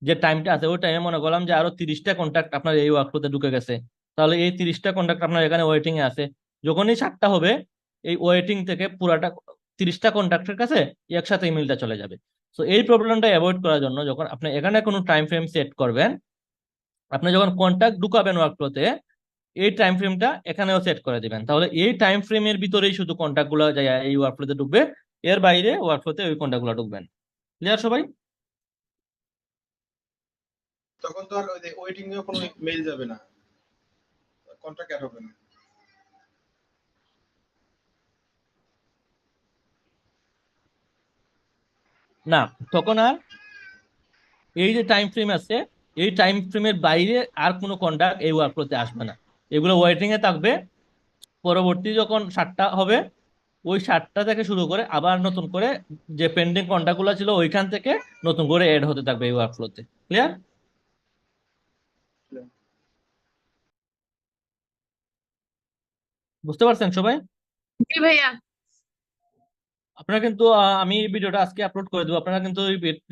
যে টাইমটা আছে ওই টাইমে মনে করলাম যে আরো 30টা কন্টাক্ট আপনার এই ওয়ার্কফ্লোতে ঢুকে গেছে, তাহলে এই 30টা কন্টাক্ট আপনার এখানে ওয়েটিং এ আছে। যখনই 7টা হবে, এই ওয়েটিং থেকে পুরাটা 30টা কন্টাক্টের কাছে একসাথে ইমেলটা চলে যাবে। তো এই প্রবলেমটা অ্যাভয়েড করার জন্য যখন আপনি এখানে কোনো টাইম ফ্রেম সেট করবেন, আপনি যখন কন্টাক্ট ঢুকাবেন ওয়ার্কফ্লোতে, এই টাইম ফ্রেমটা এখানেও সেট করে দিবেন, তাহলে এই টাইম ফ্রেমের ভিতরেই শুধু কন্টাক্ট গুলো যায় এই ওয়ার্কফ্লোতে ঢুকবে, এর বাইরে ওয়ার্কফ্লোতে ওই কন্টাক্ট গুলো ঢুকবেন। ক্লিয়ার সবাই? তখন তো আর ওয়েটিং এও কোনো মেইল যাবে না, কন্ট্রাক্ট অ্যাড হবে না। না, তখন আর এই যে টাইম ফ্রেম আছে, এই টাইম ফ্রেমের বাইরে আর কোনো কন্টাক্ট এই ওয়ার্কফ্লোতে আসবে না, এগুলো ওয়েটিং এ থাকবে। পরবর্তী যখন 7টা হবে, ওই 7টা থেকে শুরু করে আবার নতুন করে যে পেন্ডিং কন্টাক্ট গুলো ছিল ওইখান থেকে নতুন করে এড হতে থাকবে এই ওয়ার্কফ্লোতে। ক্লিয়ার? বুঝতে পারছেন সবাই? জি ভাইয়া। আপনারা কিন্তু আমি এই ভিডিওটা আজকে আপলোড করে দেবো, আপনারা কিন্তু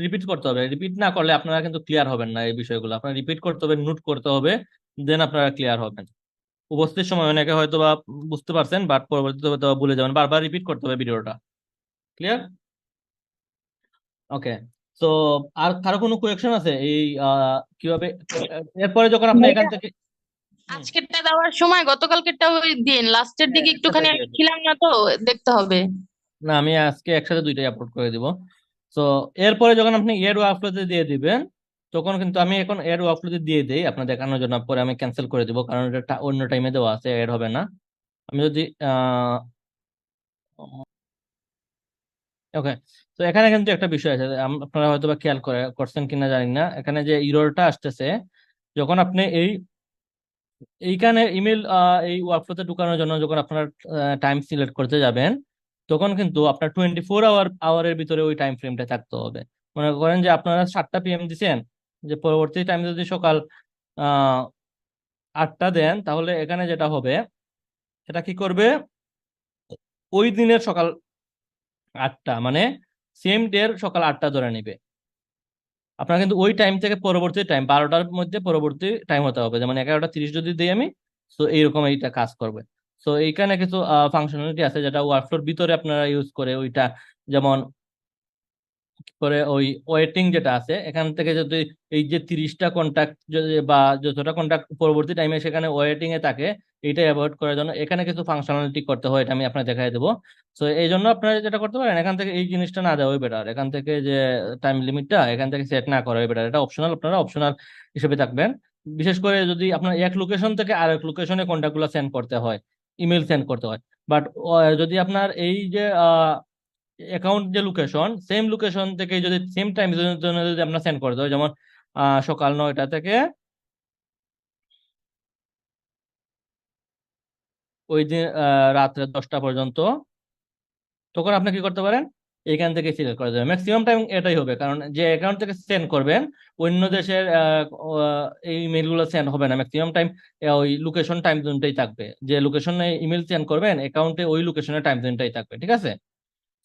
রিপিট করতে হবে, রিপিট না করলে আপনারা কিন্তু ক্লিয়ার হবেন না এই বিষয়গুলো, আপনারা রিপিট করতে হবে, নোট করতে হবে, দেন আপনারা ক্লিয়ার হবেন। উপস্থিত সময় অনেকে হয়তো বা বুঝতে পারছেন, বাট পরবর্তীতে হয়তো বা ভুলে যাবেন, বারবার রিপিট করতে হবে ভিডিওটা। ক্লিয়ার? ওকে। তো আর কারো কোনো কোয়েকশন আছে এই কিভাবে এরপরে যখন আপনি এখান ভাইয়া, থেকে আজকেরটা দেওয়ার সময় গতকালকেরটা ওই দিন লাস্টের দিকে একটুখানি আমি ছিলাম না, তো দেখতে হবে। না, আমি আজকে একসাথে দুইটাই আপলোড করে দিব। তো এরপরে যখন আপনি এড ওয়ার্কফ্লোতে দিয়ে দিবেন, তখন কিন্তু আমি এখন এড ওয়ার্কফ্লোতে দিয়ে দিই আপনার দেখানোর জন্য, পরে আমি ক্যান্সেল করে দিব কারণ এটা অন্য টাইমে দেওয়া আছে, এড হবে না। আমি যদি ওকে, তো এখানে কিন্তু একটা বিষয় আছে, আপনারা হয়তো বা খেয়াল করছেন কিনা জানি না, এখানে যে ইররটা আসতেছে যখন আপনি এইখানে ইমেল এই ওয়ার্কফ্লোতে ঢুকানোর জন্য যখন আপনার টাইম সিলেক্ট করতে যাবেন, তখন কিন্তু আপনার 24 আওয়ারের ভিতরে ওই টাইম ফ্রেমটা থাকতে হবে। মনে করেন যে আপনারা 7টা PM দিচ্ছেন, যে পরবর্তী টাইম যদি সকাল 8টা দেন, তাহলে এখানে যেটা হবে এটা কি করবে, ওই দিনের সকাল 8টা মানে সেম ডের সকাল 8টা ধরে নিবে। আপনার কিন্তু ওই টাইম থেকে পরবর্তী টাইম 12টার মধ্যে পরবর্তী টাইম হতে হবে, যেমন 11টা 30 যদি দিই আমি, তো এইরকম এইটা কাজ করবে। তো এইখানে কিছু ফাংশনালিটি আছে যেটা ওয়ার্কফ্লোর ভিতরে আপনারা ইউজ করে ওইটা, যেমন করে ওই ওয়েটিং যেটা আছে এখান থেকে যদি এই যে 30টা কন্টাক্ট বা যতটা কন্টাক্ট পরবর্তী টাইমে সেখানে ওয়েটিং এ থাকে, এটা অ্যাভয়েড করার জন্য এখানে কিছু ফাংশনালিটি করতে হয়, এটা আমি আপনাকে দেখাই দেবো। তো এই জন্য আপনারা যেটা করতে পারেন, এখান থেকে এই জিনিসটা না দেওয়াই বেটার, এখান থেকে যে টাইম লিমিটটা এখান থেকে সেট না করাই বেটার, এটা অপশনাল, আপনারা অপশনাল হিসেবে থাকবেন। বিশেষ করে যদি আপনার এক লোকেশন থেকে আরেক লোকেশনে কন্টাক্ট গুলো সেন্ড করতে হয়, ইমেল সেন্ড করতে হয়, বাট যদি আপনার এই যে অ্যাকাউন্ট যে লোকেশন, সেম লোকেশন থেকে যদি সেম টাইম জোনে যদি আপনার সেন্ড করতে হয়, যেমন সকাল 9টা থেকে ওই দিন রাত্রে 10টা পর্যন্ত, তখন আপনি কি করতে পারেন, এখান থেকে সিলেক্ট করে দেবেন। ম্যাক্সিমাম টাইম এটাই হবে, কারণ যে অ্যাকাউন্ট থেকে সেন্ড করবেন অন্য দেশের এই ইমেল গুলো সেন্ড হবে না, ম্যাক্সিমাম টাইম ওই লোকেশন টাইম জোনটাই থাকবে, যে লোকেশনে ইমেল সেন্ড করবেন অ্যাকাউন্টে ওই লোকেশনের টাইম জোনটাই থাকবে। ঠিক আছে?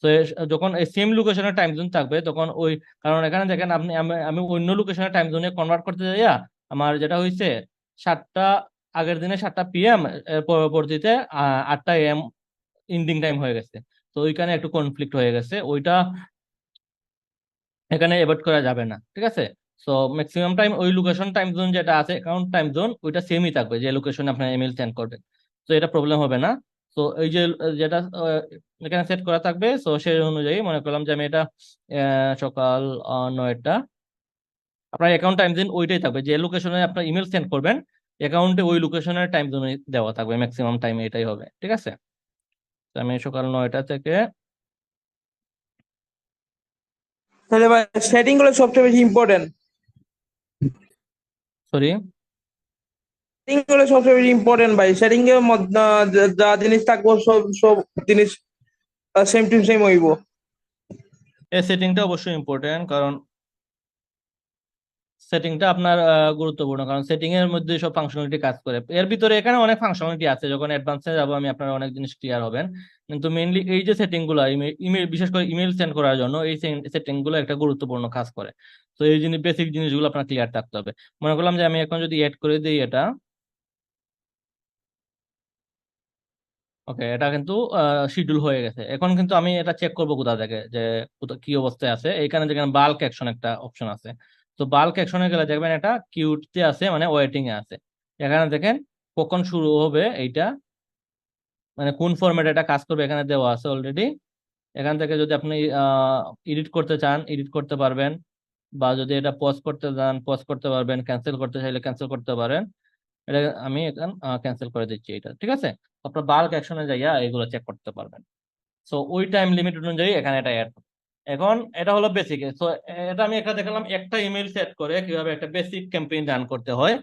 তো যখন এই সেম লোকেশনের টাইম জোন থাকবে তখন ওই, কারণ এখানে দেখেন আপনি আমি অন্য লোকেশনের টাইম জোনে কনভার্ট করতে যাইয়া আমার যেটা হয়েছে 7টা, আগের দিনে 7টা PM, পরবর্তীতে 8টা AM ইন্ডিং টাইম হয়ে গেছে, তো ওইখানে একটু কনফ্লিক্ট হয়ে গেছে, ওইটা এখানে এভয়েড করা যাবে না। ঠিক আছে? সো ম্যাক্সিমাম টাইম ওই লোকেশন টাইম জোন যেটা আছে অ্যাকাউন্ট টাইম জোন ওইটা সেমই থাকবে যে লোকেশনে আপনার ইমেল সেন্ড করবেন, তো এটা প্রবলেম হবে না। তো এই যে যেটা এখানে সেট করা থাকবে, তো সেই অনুযায়ী মনে করলাম যে আমি এটা সকাল 9টা, আপনার অ্যাকাউন্ট টাইম জোন ওইটাই থাকবে, যে লোকেশনে আপনার ইমেল সেন্ড করবেন অ্যাকাউন্টে ওই লোকেশনের টাইম জোনে দেওয়া থাকবে, ম্যাক্সিমাম টাইম এটাই হবে। ঠিক আছে? তো আমি সকাল 9টা থেকে তাহলে ভাই সেটিং গুলো সবচেয়ে বেশি ইম্পর্টেন্ট। সরি সেটিং হলো সবচেয়ে ইম্পর্টেন্ট ভাই। সেটিং এর মধ্যে যা জিনিস থাকবো সব সব জিনিস সেম টু সেম হইব। এই সেটিংটা অবশ্যই ইম্পর্টেন্ট, কারণ সেটিংটা আপনার গুরুত্বপূর্ণ, কারণ সেটিং এর মধ্যে সব ফাংশনালিটি কাজ করে। এর ভিতরে এখানে অনেক ফাংশনালিটি আছে, যখন অ্যাডভান্সে যাবো আমি আপনার অনেক জিনিস ক্লিয়ার হবেন। কিন্তু মেইনলি এই যে সেটিং গুলো, ইমেল বিশেষ করে ইমেল সেন্ড করার জন্য এই সেটিং গুলো একটা গুরুত্বপূর্ণ কাজ করে। তো এই জিনিস বেসিক জিনিসগুলো আপনার ক্লিয়ার থাকতে হবে। মনে করলাম যে আমি এখন যদি অ্যাড করে দিই এটা, ওকে, এটা কিন্তু শিডিউল হয়ে গেছে। এখন কিন্তু আমি এটা চেক করবো কোথা থেকে, যে কি অবস্থায় আছে। এখানে যেখানে বাল্ক অ্যাকশন একটা অপশন আছে, তো বাল্ক অ্যাকশনে গেলে দেখবেন এটা কিউতে আছে, মানে ওয়েটিং এ আছে। এখানে দেখেন কখন শুরু হবে এইটা, মানে কোন ফরম্যাটে এটা কাজ করবে এখানে দেওয়া আছে অলরেডি। এখান থেকে যদি আপনি এডিট করতে চান এডিট করতে পারবেন, বা যদি এটা পজ করতে চান পজ করতে পারবেন, ক্যান্সেল করতে চাইলে ক্যান্সেল করতে পারেন। এটা আমি এখন ক্যান্সেল করে দিচ্ছি এটা, ঠিক আছে। আপনার বাল্ক অ্যাকশনে যাইয়া এগুলো চেক করতে পারবেন। সো ওই টাইম লিমিট অনুযায়ী এখানে এটা অ্যাড। এখন এটা হলো বেসিক। সো এটা আমি একটা দেখালাম একটা ইমেল সেট করে কিভাবে একটা বেসিক ক্যাম্পেইন রান করতে হয়,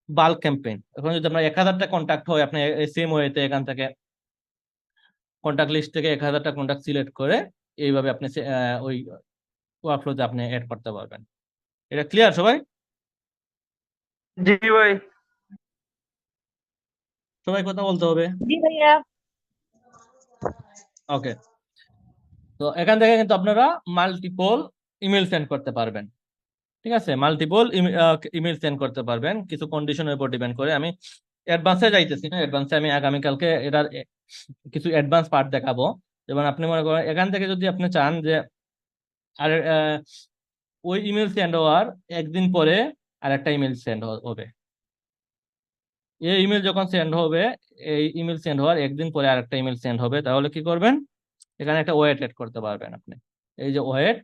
বাল্ক ক্যাম্পেইন। এখন যদি আপনার 1000টা কন্ট্যাক্ট হয়, আপনি সেম ওয়েতে এখান থেকে কন্ট্যাক্ট লিস্ট থেকে 1000টা কন্ট্যাক্ট সিলেক্ট করে এইভাবে আপনি ওই ওয়ার্কফ্লোতে আপনি অ্যাড করতে পারবেন। এটা ক্লিয়ার সবাই? জি ভাই। সবাই কথা বলতে হবে। জি ভাইয়া। ওকে, তো এখান থেকে কিন্তু আপনারা মাল্টিপল ইমেল সেন্ড করতে পারবেন, ঠিক আছে। মাল্টিপল ইমেল সেন্ড করতে পারবেন কিছু কন্ডিশনের উপর ডিপেন্ড করে। আমি অ্যাডভান্সে যাইতেছি না, অ্যাডভান্সে আমি আগামীকালকে এটার কিছু অ্যাডভান্স পার্ট দেখাবো। যেমন আপনি মনে করেন এখান থেকে যদি আপনি চান যে আর ওই ইমেল সেন্ড হওয়ার একদিন পরে আর একটা ইমেল সেন্ড হবে, এই ইমেল যখন সেন্ড হবে, এই ইমেল সেন্ড হওয়ার একদিন পরে আর একটা ইমেল সেন্ড হবে, তাহলে কি করবেন, এখানে একটা ওয়েট এড করতে পারবেন আপনি। এই যে ওয়েট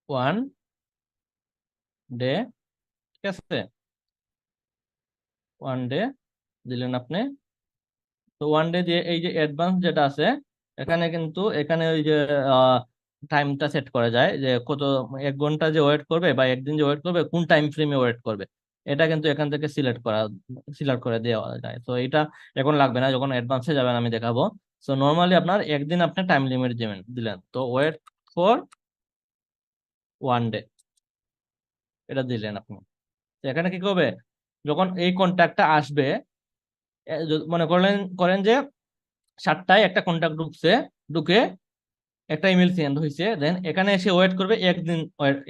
1 ডে, ঠিক আছে, 1 ডে দিলেন আপনি। তো 1 ডে দিয়ে এই যে অ্যাডভান্স যেটা আছে, এখানে কিন্তু এখানে ওই যে টাইমটা সেট করা যায় যে কত, 1 ঘন্টা যে ওয়েট করবে বা একদিন যে ওয়েট করবে, কোন টাইম ফ্রেমে ওয়েট করবে, এটা কিন্তু এখান থেকে সিলেক্ট করে দেওয়া যায়। তো এটা এখন লাগবে না, যখন অ্যাডভান্সে যাবেন আমি দেখাবো। তো নর্মালি আপনার একদিন আপনি টাইম লিমিট দিলেন, তো ওয়েট ফর 1 ডে এটা দিলেন আপনি। তো এখানে কি করবে, যখন এই কন্ট্যাক্টটা আসবে, মনে করেন যে 7টায় একটা কন্ট্যাক্ট ঢুকে একটা ইমেল সেন্ড হয়েছে, দেন এখানে এসে ওয়েট করবে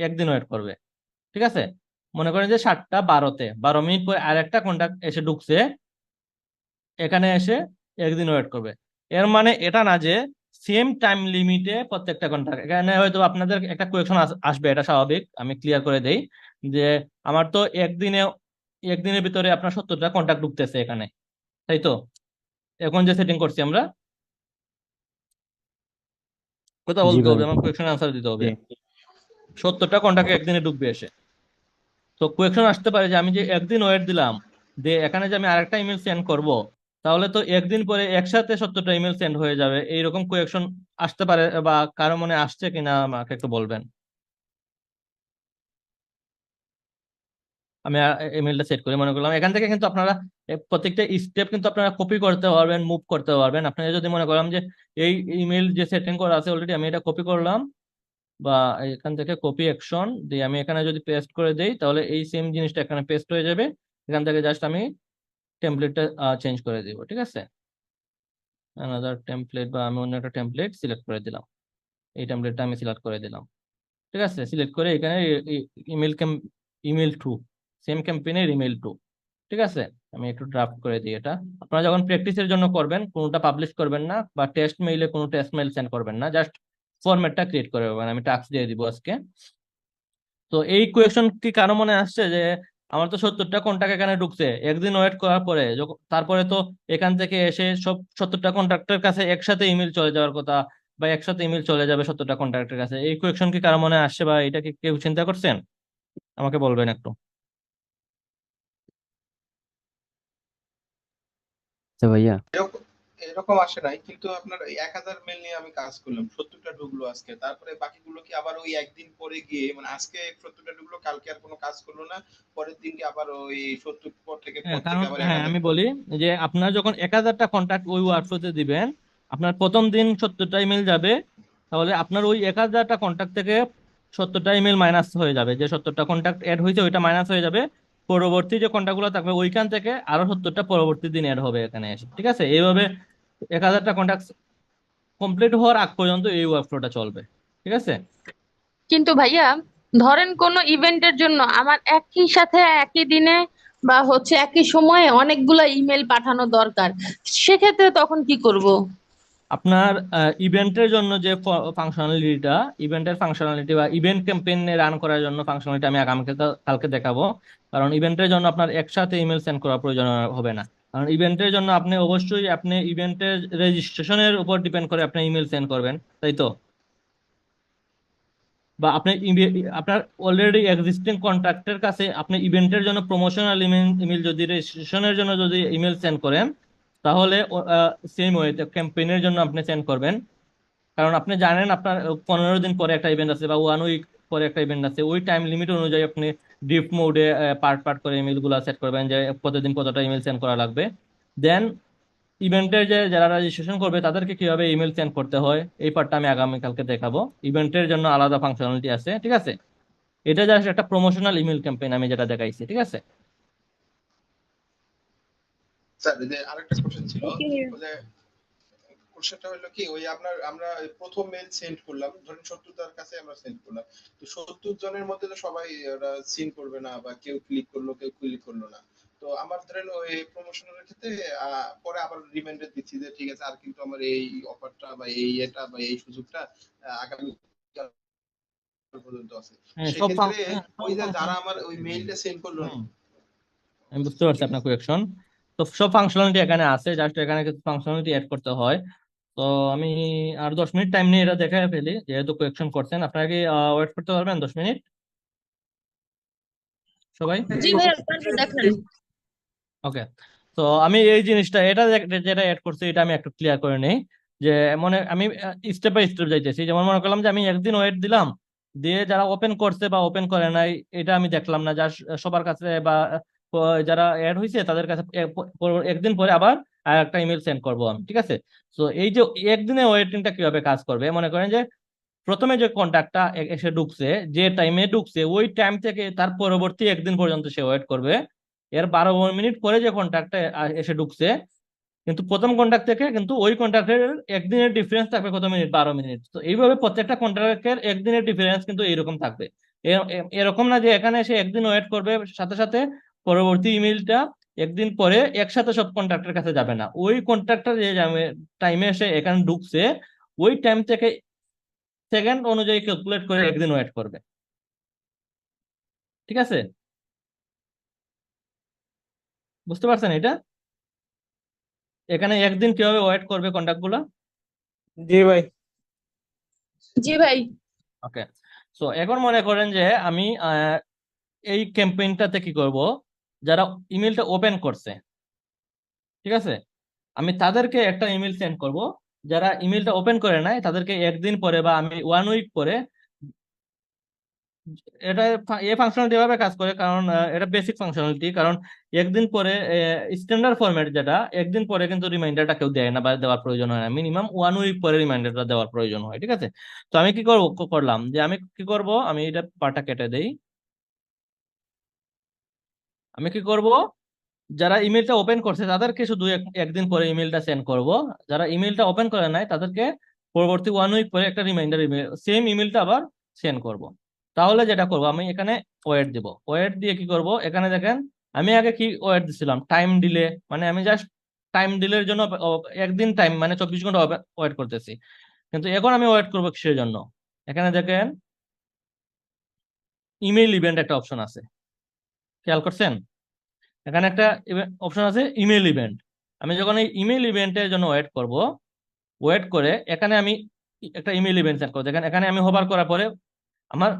একদিন ওয়েট করবে, ঠিক আছে। মনে করেন যে 7টা 12-তে 12 মিনিট পরে আর একটা কন্ট্যাক্ট এসে ঢুকছে, এখানে এসে একদিন ওয়েট করবে। এর মানে এটা না যে সেম টাইম লিমিটে প্রত্যেকটা কন্ট্যাক্ট। এখানে হয়তো আপনাদের একটা কোয়েকশন আসবে, এটা স্বাভাবিক, আমি ক্লিয়ার করে দেই যে আমার তো একদিনের ভিতরে আপনার 70টা কন্ট্যাক্ট ঢুকতেছে এখানে, তাই তো। এখন যে সেটিং করছি আমরা, কথা জি বলতে ভাই। হবে, আমার কোয়েকশন আনসার দিতে হবে। জি 70টা কন্ট্যাক্ট একদিনে ঢুকবে এসে। তো কোয়েকশন আসতে পারে যে আমি যে একদিন ওয়েট দিলাম, এখানে যে আমি আরেকটা ইমেল সেন্ড করব, তাহলে তো একদিন পরে একসাথে 70টা ইমেল সেন্ড হয়ে যাবে, এইরকম কোয়েকশন আসতে পারে, বা কারো মনে আসছে কিনা আমাকে একটু বলবেন। আমি ইমেলটা সেট করে মনে করলাম, এখান থেকে কিন্তু আপনারা প্রত্যেকটা স্টেপ কিন্তু আপনারা কপি করতে পারবেন, মুভ করতে পারবেন। আপনারা যদি মনে করলাম যে এই ইমেল যে সেটিং করা আছে অলরেডি, আমি এটা কপি করলাম, বা এখান থেকে কপি অ্যাকশন দিয়ে আমি এখানে যদি পেস্ট করে দেই, তাহলে এই সেম জিনিসটা এখানে পেস্ট হয়ে যাবে। এখান থেকে জাস্ট আমি টেমপ্লেটটা চেঞ্জ করে দিব, ঠিক আছে। আনাদার টেমপ্লেট, বা আমি অন্য একটা টেমপ্লেট সিলেক্ট করে দিলাম, এই টেমপ্লেটটা আমি সিলেক্ট করে দিলাম, ঠিক আছে। সিলেক্ট করে এখানে ইমেল ইমেল টু, সেম ক্যাম্পেইনের ইমেল টু, ঠিক আছে। আমি একটু ড্রাফট করে দিই এটা। আপনারা যখন প্র্যাকটিসের জন্য করবেন, কোনোটা পাবলিশ করবেন না, বা টেস্ট মেইলে কোনো টেস্ট মেইল সেন্ড করবেন না, জাস্ট ফরম্যাটটা ক্রিয়েট করে দেবেন। আমি টাস্ক দিয়ে দিব আজকে। তো এই কোয়েশন কি কারো মনে আসছে যে আমার তো 70টা কন্ট্যাক্ট এখানে ঢুকছে, একদিন ওয়েট করার পরে তারপরে তো এখান থেকে এসে সব 70টা কন্ট্যাক্টের কাছে একসাথে ইমেল চলে যাওয়ার কথা, বা একসাথে ইমেল চলে যাবে 70টা কন্ট্যাক্টের কাছে। এই কোয়েশন কি কারো মনে আসছে, বা এটা কি কেউ চিন্তা করছেন? আমাকে বলবেন একটু। আচ্ছা ভাইয়া। এরকম এরকম আসে নাই, কিন্তু আপনার 1000 মেল নিয়ে আমি কাজ করলাম, 70টা ঢুকলো আজকে, তারপরে বাকিগুলো কি আবার ওই একদিন পরে গিয়ে, মানে আজকে 70টা ঢুকলো, কালকে আর কোনো কাজ করলো না, পরের দিন কি আবার ওই 70 হ্যাঁ, পর থেকে কারণ আবার হ্যাঁ 1000 আমি ঢুকলো? বলি যে আপনার যখন 1000টা কন্ট্যাক্ট ওই ওয়ার্কফ্লোতে দিবেন, আপনার প্রথম দিন 70টা ইমেল যাবে, তাহলে আপনার ওই 1000টা কন্ট্যাক্ট থেকে 70টা ইমেল মাইনাস হয়ে যাবে, যে 70টা কন্ট্যাক্ট অ্যাড হয়েছে ওইটা মাইনাস হয়ে যাবে। পরবর্তী যে কন্ট্যাক্ট গুলো থাকবে ওইখান থেকে আরো 70টা পরবর্তী দিন অ্যাড হবে এখানে এসে, ঠিক আছে? এইভাবে 1000টা কন্ট্যাক্ট কমপ্লিট হওয়ার আগ পর্যন্ত এই ওয়ার্কফ্লোটা চলবে, ঠিক আছে? কিন্তু ভাইয়া ধরেন কোনো ইভেন্টের জন্য আমার একই সাথে একই দিনে বা হচ্ছে একই সময়ে অনেকগুলো ইমেল পাঠানো দরকার, সেক্ষেত্রে তখন কি করব? আপনার ইভেন্টের জন্য যে ফাংশনালিটিটা, ইভেন্টের ফাংশনালিটি বা ইভেন্ট ক্যাম্পেইন রান করার জন্য ফাংশনালিটি আমি কালকে দেখাবো। কারণ ইভেন্টের জন্য আপনার একসাথে ইমেল সেন্ড করার প্রয়োজন হবে না। কারণ ইভেন্টের জন্য আপনি ইভেন্টের রেজিস্ট্রেশনের উপর ডিপেন্ড করে আপনি ইমেল সেন্ড করবেন, তাই তো? বা আপনি আপনার অলরেডি এক্সিস্টিং কন্ট্যাক্টের কাছে আপনি ইভেন্টের জন্য প্রমোশনাল ইমেল যদি রেজিস্ট্রেশনের জন্য যদি ইমেল সেন্ড করেন, তাহলে সেম ওয়েতে ক্যাম্পেইনের জন্য আপনি সেন্ড করবেন। কারণ আপনি জানেন আপনার 15 দিন পরে একটা ইভেন্ট আছে বা 1 উইক পরে একটা ইভেন্ট আছে, ওই টাইম লিমিট অনুযায়ী আপনি ডিপ মোডে পার্ট পার্ট করে ইমেল গুলা সেট করবেন যে প্রতিদিন কতটা ইমেল সেন্ড করা লাগবে। দেন ইভেন্টের যে যারা রেজিস্ট্রেশন করবে তাদেরকে কিভাবে ইমেল সেন্ড করতে হয় এই পার্টটা আমি আগামীকালকে দেখাবো। ইভেন্টের জন্য আলাদা ফাংশনালিটি আছে, ঠিক আছে? এটা জাস্ট একটা প্রমোশনাল ইমেল ক্যাম্পেইন আমি যেটা দেখাইছি, ঠিক আছে? স্যার এই যে আরেকটা কোশ্চেন ছিল, যে কোশ্চেনটা হলো কি, ওই আমরা প্রথম মেল সেন্ড করলাম, ধরেন 70টার কাছে আমরা সেন্ড করলাম, তো 70 জনের মধ্যে তো সবাই ওরা সিন করবে না, বা কেউ ক্লিক করলো কেউ ক্লিক করলো না। তো আমার ধরেন ওই প্রমোশনের ক্ষেত্রে পরে আবার রিমাইন্ডার দিচ্ছি যে ঠিক আছে, আর কিন্তু আমার এই অফারটা বা এই এটা বা এই সুযোগটা আগামী কাল পর্যন্ত আছে। হ্যাঁ, সেক্ষেত্রে ওই যে যারা আমার ওই মেইলটা সেন্ড করলো না, আমি বুঝতে পারছি আপনার কোয়েকশন। তো সব ফাংশনালিটি এখানে আছে, জাস্ট এখানে কিছু ফাংশনালিটি অ্যাড করতে হয়। তো আমি আর 10 মিনিট টাইম নিয়ে এটা দেখায় ফেলি, যেহেতু কোয়েকশন করছেন। আপনারা কি ওয়েট করতে পারবেন 10 মিনিট সবাই? জি ভাইয়া, তারপর দেখান। ওকে। তো আমি এই জিনিসটা যেটা অ্যাড করছি এটা আমি একটু ক্লিয়ার করে নেই। যে আমি স্টেপ বাই স্টেপ যাইতেছি। যেমন মনে করলাম যে আমি একদিন ওয়েট দিলাম, দিয়ে যারা ওপেন করছে বা ওপেন করে নাই এটা আমি দেখলাম না, যা সবার কাছে বা যারা অ্যাড হয়েছে তাদের কাছে একদিন পরে আবার আর একটা ইমেল সেন্ড করবো আমি, ঠিক আছে? তো এই যে একদিনে ওয়েটিংটা কিভাবে কাজ করবে, মনে করেন যে প্রথমে যে কন্ট্যাক্টটা এসে ঢুকছে, যে টাইমে ঢুকছে ওই টাইম থেকে তার পরবর্তী একদিন পর্যন্ত সে ওয়েট করবে। এর 12 মিনিট পরে যে কন্ট্যাক্টটা এসে ঢুকছে, কিন্তু প্রথম কন্ট্যাক্ট থেকে কিন্তু ওই কন্ট্যাক্টের একদিনের ডিফারেন্স থাকবে কত মিনিট? 12 মিনিট। তো এইভাবে প্রত্যেকটা কন্ট্রাক্টের একদিনের ডিফারেন্স কিন্তু এইরকম থাকবে। এরকম না যে এখানে এসে একদিন ওয়েট করবে সাথে সাথে পরবর্তী ইমেলটা একদিন পরে একসাথে সব কন্ট্রাক্টের কাছে যাবে না। ওই কন্ট্রাক্টর যে টাইমে এসে এখানে ঢুকছে ওই টাইম থেকে সেকেন্ড অনুযায়ী ক্যালকুলেট করে একদিন ওয়েট করবে, ঠিক আছে? বুঝতে পারছেন এটা? এখানে একদিন কিভাবে ওয়েট করবে কন্ট্যাক্ট গুলা? জি ভাই। জি ভাই। ওকে। সো এখন মনে করেন যে আমি এই ক্যাম্পেইনটাতে কি করব, যারা ইমেলটা ওপেন করছে, ঠিক আছে, আমি তাদেরকে একটা ইমেল সেন্ড করব। যারা ইমেলটা ওপেন করে নাই তাদেরকে একদিন পরে বা আমি 1 উইক পরে। এটা এই ফাংশনালিটি এভাবে কাজ করে, কারণ এটা বেসিক ফাংশনালিটি। কারণ একদিন পরে স্ট্যান্ডার্ড ফরম্যাট যেটা, একদিন পরে কিন্তু রিমাইন্ডারটা কেউ দেয় না বা দেওয়ার প্রয়োজন হয় না, মিনিমাম 1 উইক পরে রিমাইন্ডারটা দেওয়ার প্রয়োজন হয়, ঠিক আছে? তো আমি কি করলাম যে আমি কি করব, আমি এটা পার্টটা কেটে দেই। আমি কি করব, যারা ইমেলটা ওপেন করছে তাদেরকে শুধু একদিন পরে ইমেলটা সেন্ড করব। যারা ইমেলটা ওপেন করে নাই তাদেরকে পরবর্তী 1 উইক পরে একটা রিমাইন্ডার ইমেল, সেম ইমেলটা আবার সেন্ড করব। তাহলে যেটা করব, আমি এখানে ওয়েট দিব। ওয়েট দিয়ে কি করব, এখানে দেখেন আমি আগে কি ওয়েট দিছিলাম, টাইম ডিলে। মানে আমি জাস্ট টাইম ডিলের জন্য একদিন টাইম মানে 24 ঘন্টা ওয়েট করতেছি। কিন্তু এখন আমি ওয়েট করবো কিসের জন্য? এখানে দেখেন ইমেল ইভেন্ট একটা অপশন আছে, খেয়াল করছেন? এখানে একটা অপশন আছে ইমেল ইভেন্ট। আমি যখন এই ইমেল ইভেন্টের জন্য ওয়েট করব, ওয়েট করে এখানে আমি একটা ইমেল ইভেন্ট সেন্ড করবো। দেখেন এখানে আমি হোভার করার পরে আমার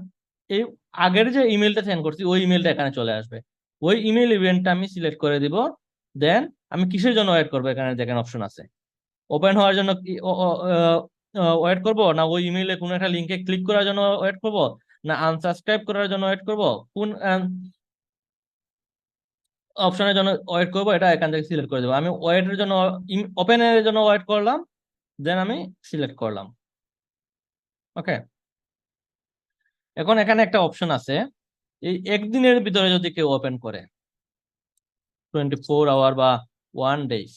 এই আগের যে ইমেলটা সেন্ড করছি ওই ইমেলটা এখানে চলে আসবে। ওই ইমেল ইভেন্টটা আমি সিলেক্ট করে দিব। দেন আমি কিসের জন্য ওয়েট করবো, এখানে দেখেন অপশন আছে ওপেন হওয়ার জন্য কি ওয়েট করব, না ওই ইমেইলে কোনো একটা লিঙ্কে ক্লিক করার জন্য ওয়েট করব, না আনসাবস্ক্রাইব করার জন্য ওয়েট করব, কোন অপশনের জন্য ওয়েট করব, এটা এখান থেকে সিলেক্ট করে দেবো। আমি ওয়েটের জন্য, ওপেনের জন্য ওয়েট করলাম, দেন আমি সিলেক্ট করলাম। ওকে, এখন এখানে একটা অপশন আছে, এই একদিনের ভিতরে যদি কেউ ওপেন করে, 24 আওয়ার বা 1 ডেজ,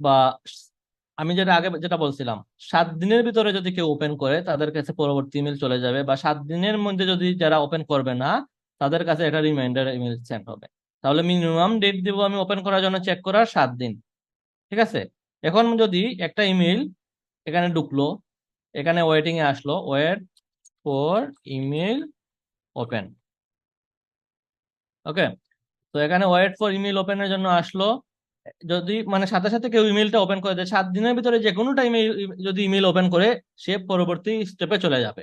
বা আমি যেটা আগে যেটা বলছিলাম 7 দিনের ভিতরে যদি কেউ ওপেন করে তাদের কাছে পরবর্তী ইমেল চলে যাবে, বা 7 দিনের মধ্যে যদি যারা ওপেন করবে না তাদের কাছে একটা রিমাইন্ডার ইমেল সেন্ড হবে। তাহলে মিনিমাম ডেট দিব আমি ওপেন করার জন্য, চেক করার 7 দিন। ঠিক আছে, এখন যদি একটা ইমেল এখানে ঢুকলো, এখানে ওয়েটিং এ আসলো, ওয়েট ফর ইমেল ওপেন। ওকে, তো এখানে ওয়েট ফর ইমেল ওপেনের জন্য আসলো, যদি মানে সাথে সাথে কেউ ইমেলটা ওপেন করে দেয়, 7 দিনের ভিতরে যে কোনো টাইমে যদি ইমেল ওপেন করে সে পরবর্তী স্টেপে চলে যাবে।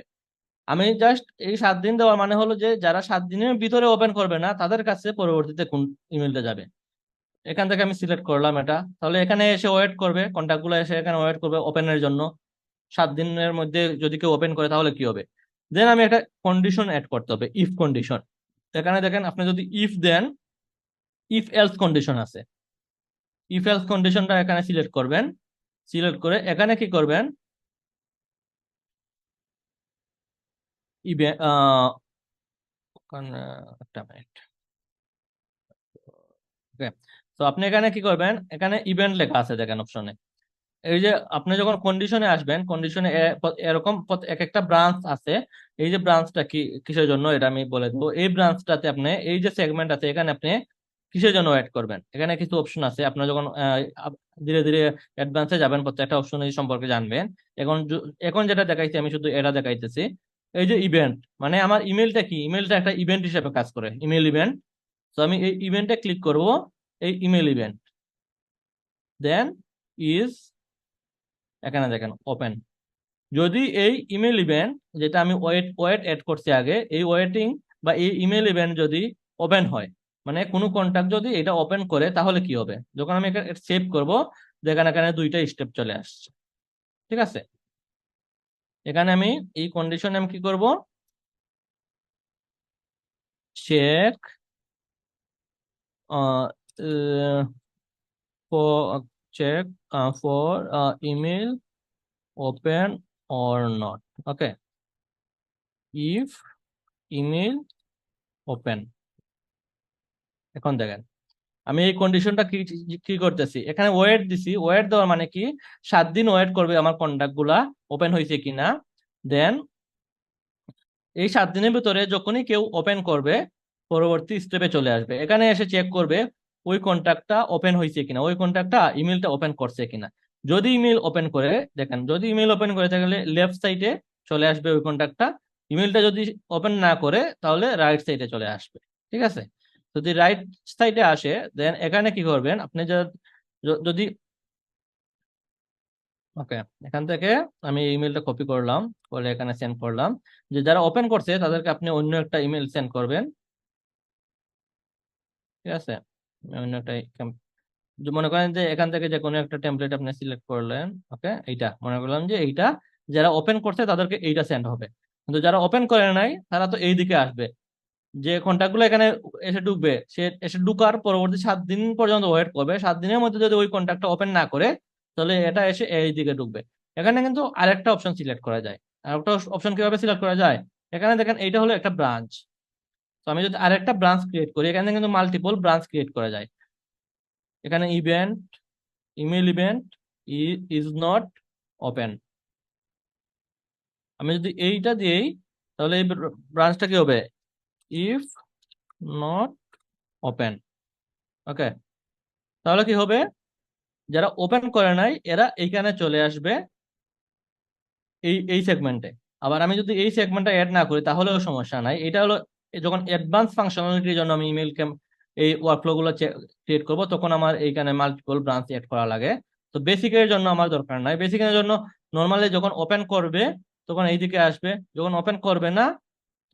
আমি জাস্ট এই 7 দিন দেওয়ার মানে হলো যে যারা 7 দিনের ভিতরে ওপেন করবে না তাদের কাছে পরবর্তীতে কোন ইমেলটা যাবে। এখান থেকে আমি সিলেক্ট করলাম এটা, তাহলে এখানে এসে ওয়েট করবে, কন্ট্যাক্ট গুলো এসে এখানে ওয়েট করবে ওপেনের জন্য। 7 দিনের মধ্যে যদি কেউ ওপেন করে তাহলে কি হবে, দেন আমি একটা কন্ডিশন অ্যাড করতে হবে, ইফ কন্ডিশন। এখানে দেখেন আপনি যদি if then, if else condition আছে, ইফ এলস কন্ডিশনটা এখানে সিলেক্ট করবেন, সিলেক্ট করে এখানে কি করবেন, ইভেন্ট একটা মিনিট। ওকে, তো আপনি এখানে কি করবেন, এখানে ইভেন্ট লেখা আছে দেখেন অপশনে। এই যে আপনি যখন কন্ডিশনে আসবেন, কন্ডিশনে এরকম এক একটা ব্রাঞ্চ আছে। এই যে ব্রাঞ্চটা কি কিসের জন্য এটা আমি বলে দেবো। এই ব্রাঞ্চটাতে আপনি এই যে সেগমেন্ট আছে এখানে আপনি কিসের জন্য অ্যাড করবেন, এখানে কিছু অপশন আছে। আপনার যখন ধীরে ধীরে অ্যাডভান্সে যাবেন প্রত্যেকটা অপশন সম্পর্কে জানবেন। এখন যেটা দেখাইছি আমি শুধু এটা দেখাইতেছি। এই যে ইভেন্ট, মানে আমার ইমেলটা কি, ইমেলটা একটা ইভেন্ট হিসেবে কাজ করে, ইমেল ইভেন্ট। তো আমি এই ইভেন্টে ক্লিক করব, এই ইমেল ইভেন্ট, দেন ইজ, এখানে দেখেন ওপেন। যদি এই ইমেল ইভেন্ট যেটা আমি ওয়েট অ্যাড করছি আগে, এই ওয়েটিং বা এই ইমেল ইভেন্ট যদি ওপেন হয়, মানে কোনো কন্ট্যাক্ট যদি এটা ওপেন করে, তাহলে কি হবে, যখন আমি এখানে সেভ করব দেখেন এখানে দুইটা স্টেপ চলে আসছে। ঠিক আছে, এখানে আমি এই কন্ডিশনে আমি কি করব, check for check for email open or not. Okay, if email open, এখন দেখেন আমি এই কন্ডিশনটা কি কি করতেছি, এখানে ওয়েট দিছি। ওয়েট দেওয়ার মানে কি, 7 দিন ওয়েট করবে আমার কন্টাক্ট গুলা ওপেন হয়েছে কিনা। দেন এই 7 দিনের ভিতরে যখনই কেউ ওপেন করবে পরবর্তী স্টেপে চলে আসবে, এখানে এসে চেক করবে ওই কন্ট্যাক্টটা ওপেন হয়েছে কিনা, ওই কন্ট্যাক্টটা ইমেলটা ওপেন করছে কিনা। যদি ইমেল ওপেন করে, দেখেন যদি ইমেল ওপেন করে তাহলে লেফট সাইডে চলে আসবে ওই কন্ট্যাক্টটা। ইমেলটা যদি ওপেন না করে তাহলে রাইট সাইডে চলে আসবে। ঠিক আছে, যদি রাইট সাইডে আসে দেন এখানে কি করবেন আপনি, যদি ওকে, এখান থেকে আমি ইমেলটা কপি করলাম, করে এখানে সেন্ড করলাম। যে যারা ওপেন করছে তাদেরকে আপনি অন্য একটা ইমেল সেন্ড করবেন। ঠিক আছে, অন্য একটা মনে করেন যে এখান থেকে যে কোনো একটা টেমপ্লেট আপনি সিলেক্ট করলেন। ওকে, এইটা মনে করলাম যে এইটা যারা ওপেন করছে তাদেরকে এইটা সেন্ড হবে, কিন্তু যারা ওপেন করে নাই তারা তো এই দিকে আসবে। যে কন্ট্যাক্ট গুলো এখানে এসে ঢুকবে, সে এসে ঢুকার পরবর্তী 7 দিন পর্যন্ত ওয়েট করবে। 7 দিনের মধ্যে যদি ওই কন্ট্যাক্টটা ওপেন না করে তাহলে এটা এসে এই দিকে ঢুকবে। এখানে কিন্তু আরেকটা অপশন সিলেক্ট করা যায়। আরেকটা অপশন কিভাবে সিলেক্ট করা যায়, এখানে দেখেন এইটা হলো একটা ব্রাঞ্চ। তো আমি যদি আরেকটা ব্রাঞ্চ ক্রিয়েট করি, এখানে কিন্তু মাল্টিপল ব্রাঞ্চ ক্রিয়েট করা যায়। এখানে event, email event is not open, আমি যদি এইটা দিই তাহলে এই ব্রাঞ্চটা কি হবে, ইফ নট ওপেন। ওকে, তাহলে কি হবে, যারা ওপেন করে নাই এরা এইখানে চলে আসবে এই সেগমেন্টে। আবার আমি যদি এই সেগমেন্টটা অ্যাড না করি তাহলেও সমস্যা নাই। এটা হলো যখন অ্যাডভান্স ফাংশনালিটির জন্য আমি ইমেল এই ওয়ার্কফ্লো গুলো ক্রিয়েট করবো তখন আমার এইখানে মাল্টিপল ব্রাঞ্চ অ্যাড করা লাগে। তো বেসিকের জন্য আমার দরকার নাই। বেসিকের জন্য নর্মালি যখন ওপেন করবে তখন এইদিকে আসবে, যখন ওপেন করবে না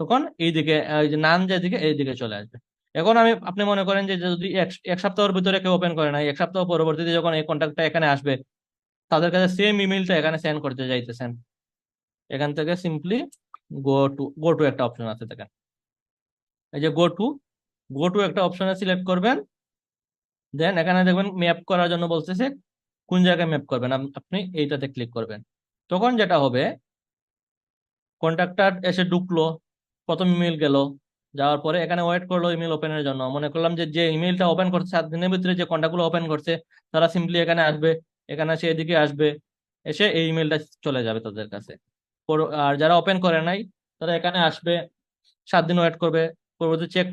তখন এইদিকে, যে নাম যেদিকে এইদিকে চলে আসবে। এখন আপনি মনে করেন যে যদি এক সপ্তাহের ভিতরে কেউ ওপেন করে নাই, এক সপ্তাহ পরবর্তীতে যখন এই কন্ট্যাক্টটা এখানে আসবে, তাদের কাছে সেম ইমেলটা এখানে সেন্ড করতে চাইতেছেন, এখান থেকে সিম্পলি গো টু একটা অপশন আছে দেখেন, এই যে গো টু একটা অপশনে সিলেক্ট করবেন। দেন এখানে দেখবেন ম্যাপ করার জন্য বলতেছে কোন জায়গায় ম্যাপ করবেন, আপনি এইটাতে ক্লিক করবেন। তখন যেটা হবে, কন্ট্যাক্টর এসে ঢুকলো, প্রথম ইমেল গেল, যাওয়ার পরে এখানে ওয়েট করলো ইমেল ওপেনের জন্য। মনে করলাম যে ইমেলটা ওপেন করছে 7 দিনের ভিতরে, যে কন্ট্যাক্টগুলো ওপেন করছে তারা সিম্পলি এখানে আসবে, এখানে এসে এদিকে আসবে, এসে এই ইমেলটা চলে যাবে তাদের কাছে। আর যারা ওপেন করে নাই তারা এখানে আসবে, 7 দিন ওয়েট করবে, পরবর্তী চেক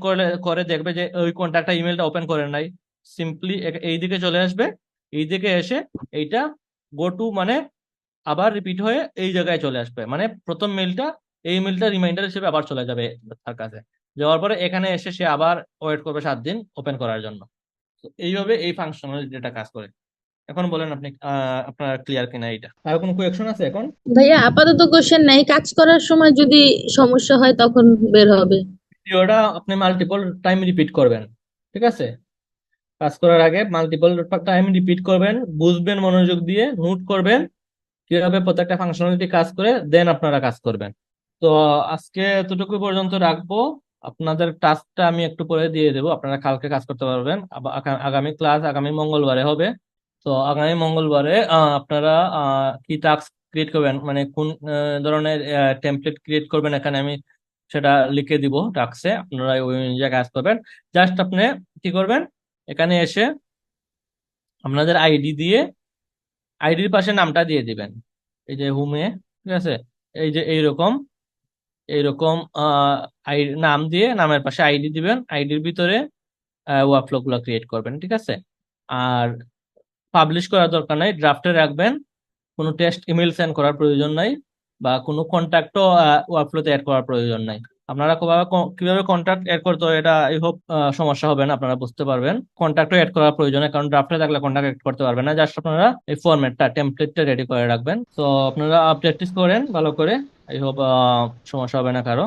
করে দেখবে যে ওই কন্ট্যাক্টটা ইমেলটা ওপেন করে নাই, সিম্পলি এই দিকে চলে আসবে, এই দিকে এসে এইটা গো টু মানে আবার রিপিট হয়ে এই জায়গায় চলে আসবে, মানে প্রথম মেলটা এই মেলটা রিমাইন্ডার হিসেবে আবার চলে যাবে তার কাছে। যাওয়ার পরে এখানে এসে সে আবার ওয়েট করবে 7 দিন ওপেন করার জন্য। তো এইভাবে এই ফাংশনালিটিটা কাজ করে। এখন বলেন আপনি আপনার ক্লিয়ার কিনা এটা? আর কোনো কোয়েকশন আছে এখন? ভাইয়া আপাতত কোশ্চেন নাই, কাজ করার সময় যদি সমস্যা হয় তখন বের হবে। ভিডিওটা আপনি মাল্টিপল টাইম রিপিট করবেন, ঠিক আছে? কাজ করার আগে মাল্টিপল টাইম রিপিট করবেন, বুঝবেন মনোযোগ দিয়ে, নোট করবেন কিভাবে প্রত্যেকটা ফাংশনালিটি কাজ করে, দেন আপনারা কাজ করবেন। তো আজকে এতটুকু পর্যন্ত রাখবো। আপনাদের টাস্কটা আমি একটু পরে দিয়ে দেবো, আপনারা কালকে কাজ করতে পারবেন। আগামী ক্লাস আগামী মঙ্গলবারে হবে। তো আগামী মঙ্গলবারে আপনারা কি টাস্ক ক্রিয়েট করবেন, মানে কোন ধরনের টেমপ্লেট ক্রিয়েট করবেন, এখানে আমি সেটা লিখে দিব টাস্কে, আপনারা ওই অনুযায়ী কাজ করবেন। জাস্ট আপনি কি করবেন, এখানে এসে আপনাদের আইডির পাশে নামটা দিয়ে দিবেন, এই যে হোমে, ঠিক আছে? এই যে এইরকম নাম দিয়ে নামের পাশে আইডি দিবেন, আইডির ভিতরে ওয়ার্কফ্লো গুলো ক্রিয়েট করবেন, ঠিক আছে? আর পাবলিশ করার দরকার নাই, ড্রাফটে রাখবেন, কোনো টেস্ট ইমেল সেন্ড করার প্রয়োজন নাই, বা কোনো কন্ট্যাক্টও ওয়ার্কফ্লোতে অ্যাড করার প্রয়োজন নাই। আপনারা কিভাবে কন্ট্যাক্ট অ্যাড করতে হয় এটা আই হোপ সমস্যা হবে না, আপনারা বুঝতে পারবেন। কন্ট্যাক্টও অ্যাড করার প্রয়োজন নেই, কারণ ড্রাফটে থাকলে কন্ট্যাক্ট অ্যাড করতে পারবেন না। জাস্ট আপনারা এই ফরম্যাটটা টেমপ্লেটটা রেডি করে রাখবেন। তো আপনারা প্র্যাকটিস করেন ভালো করে, আই হোপ সমস্যা হবে না কারো।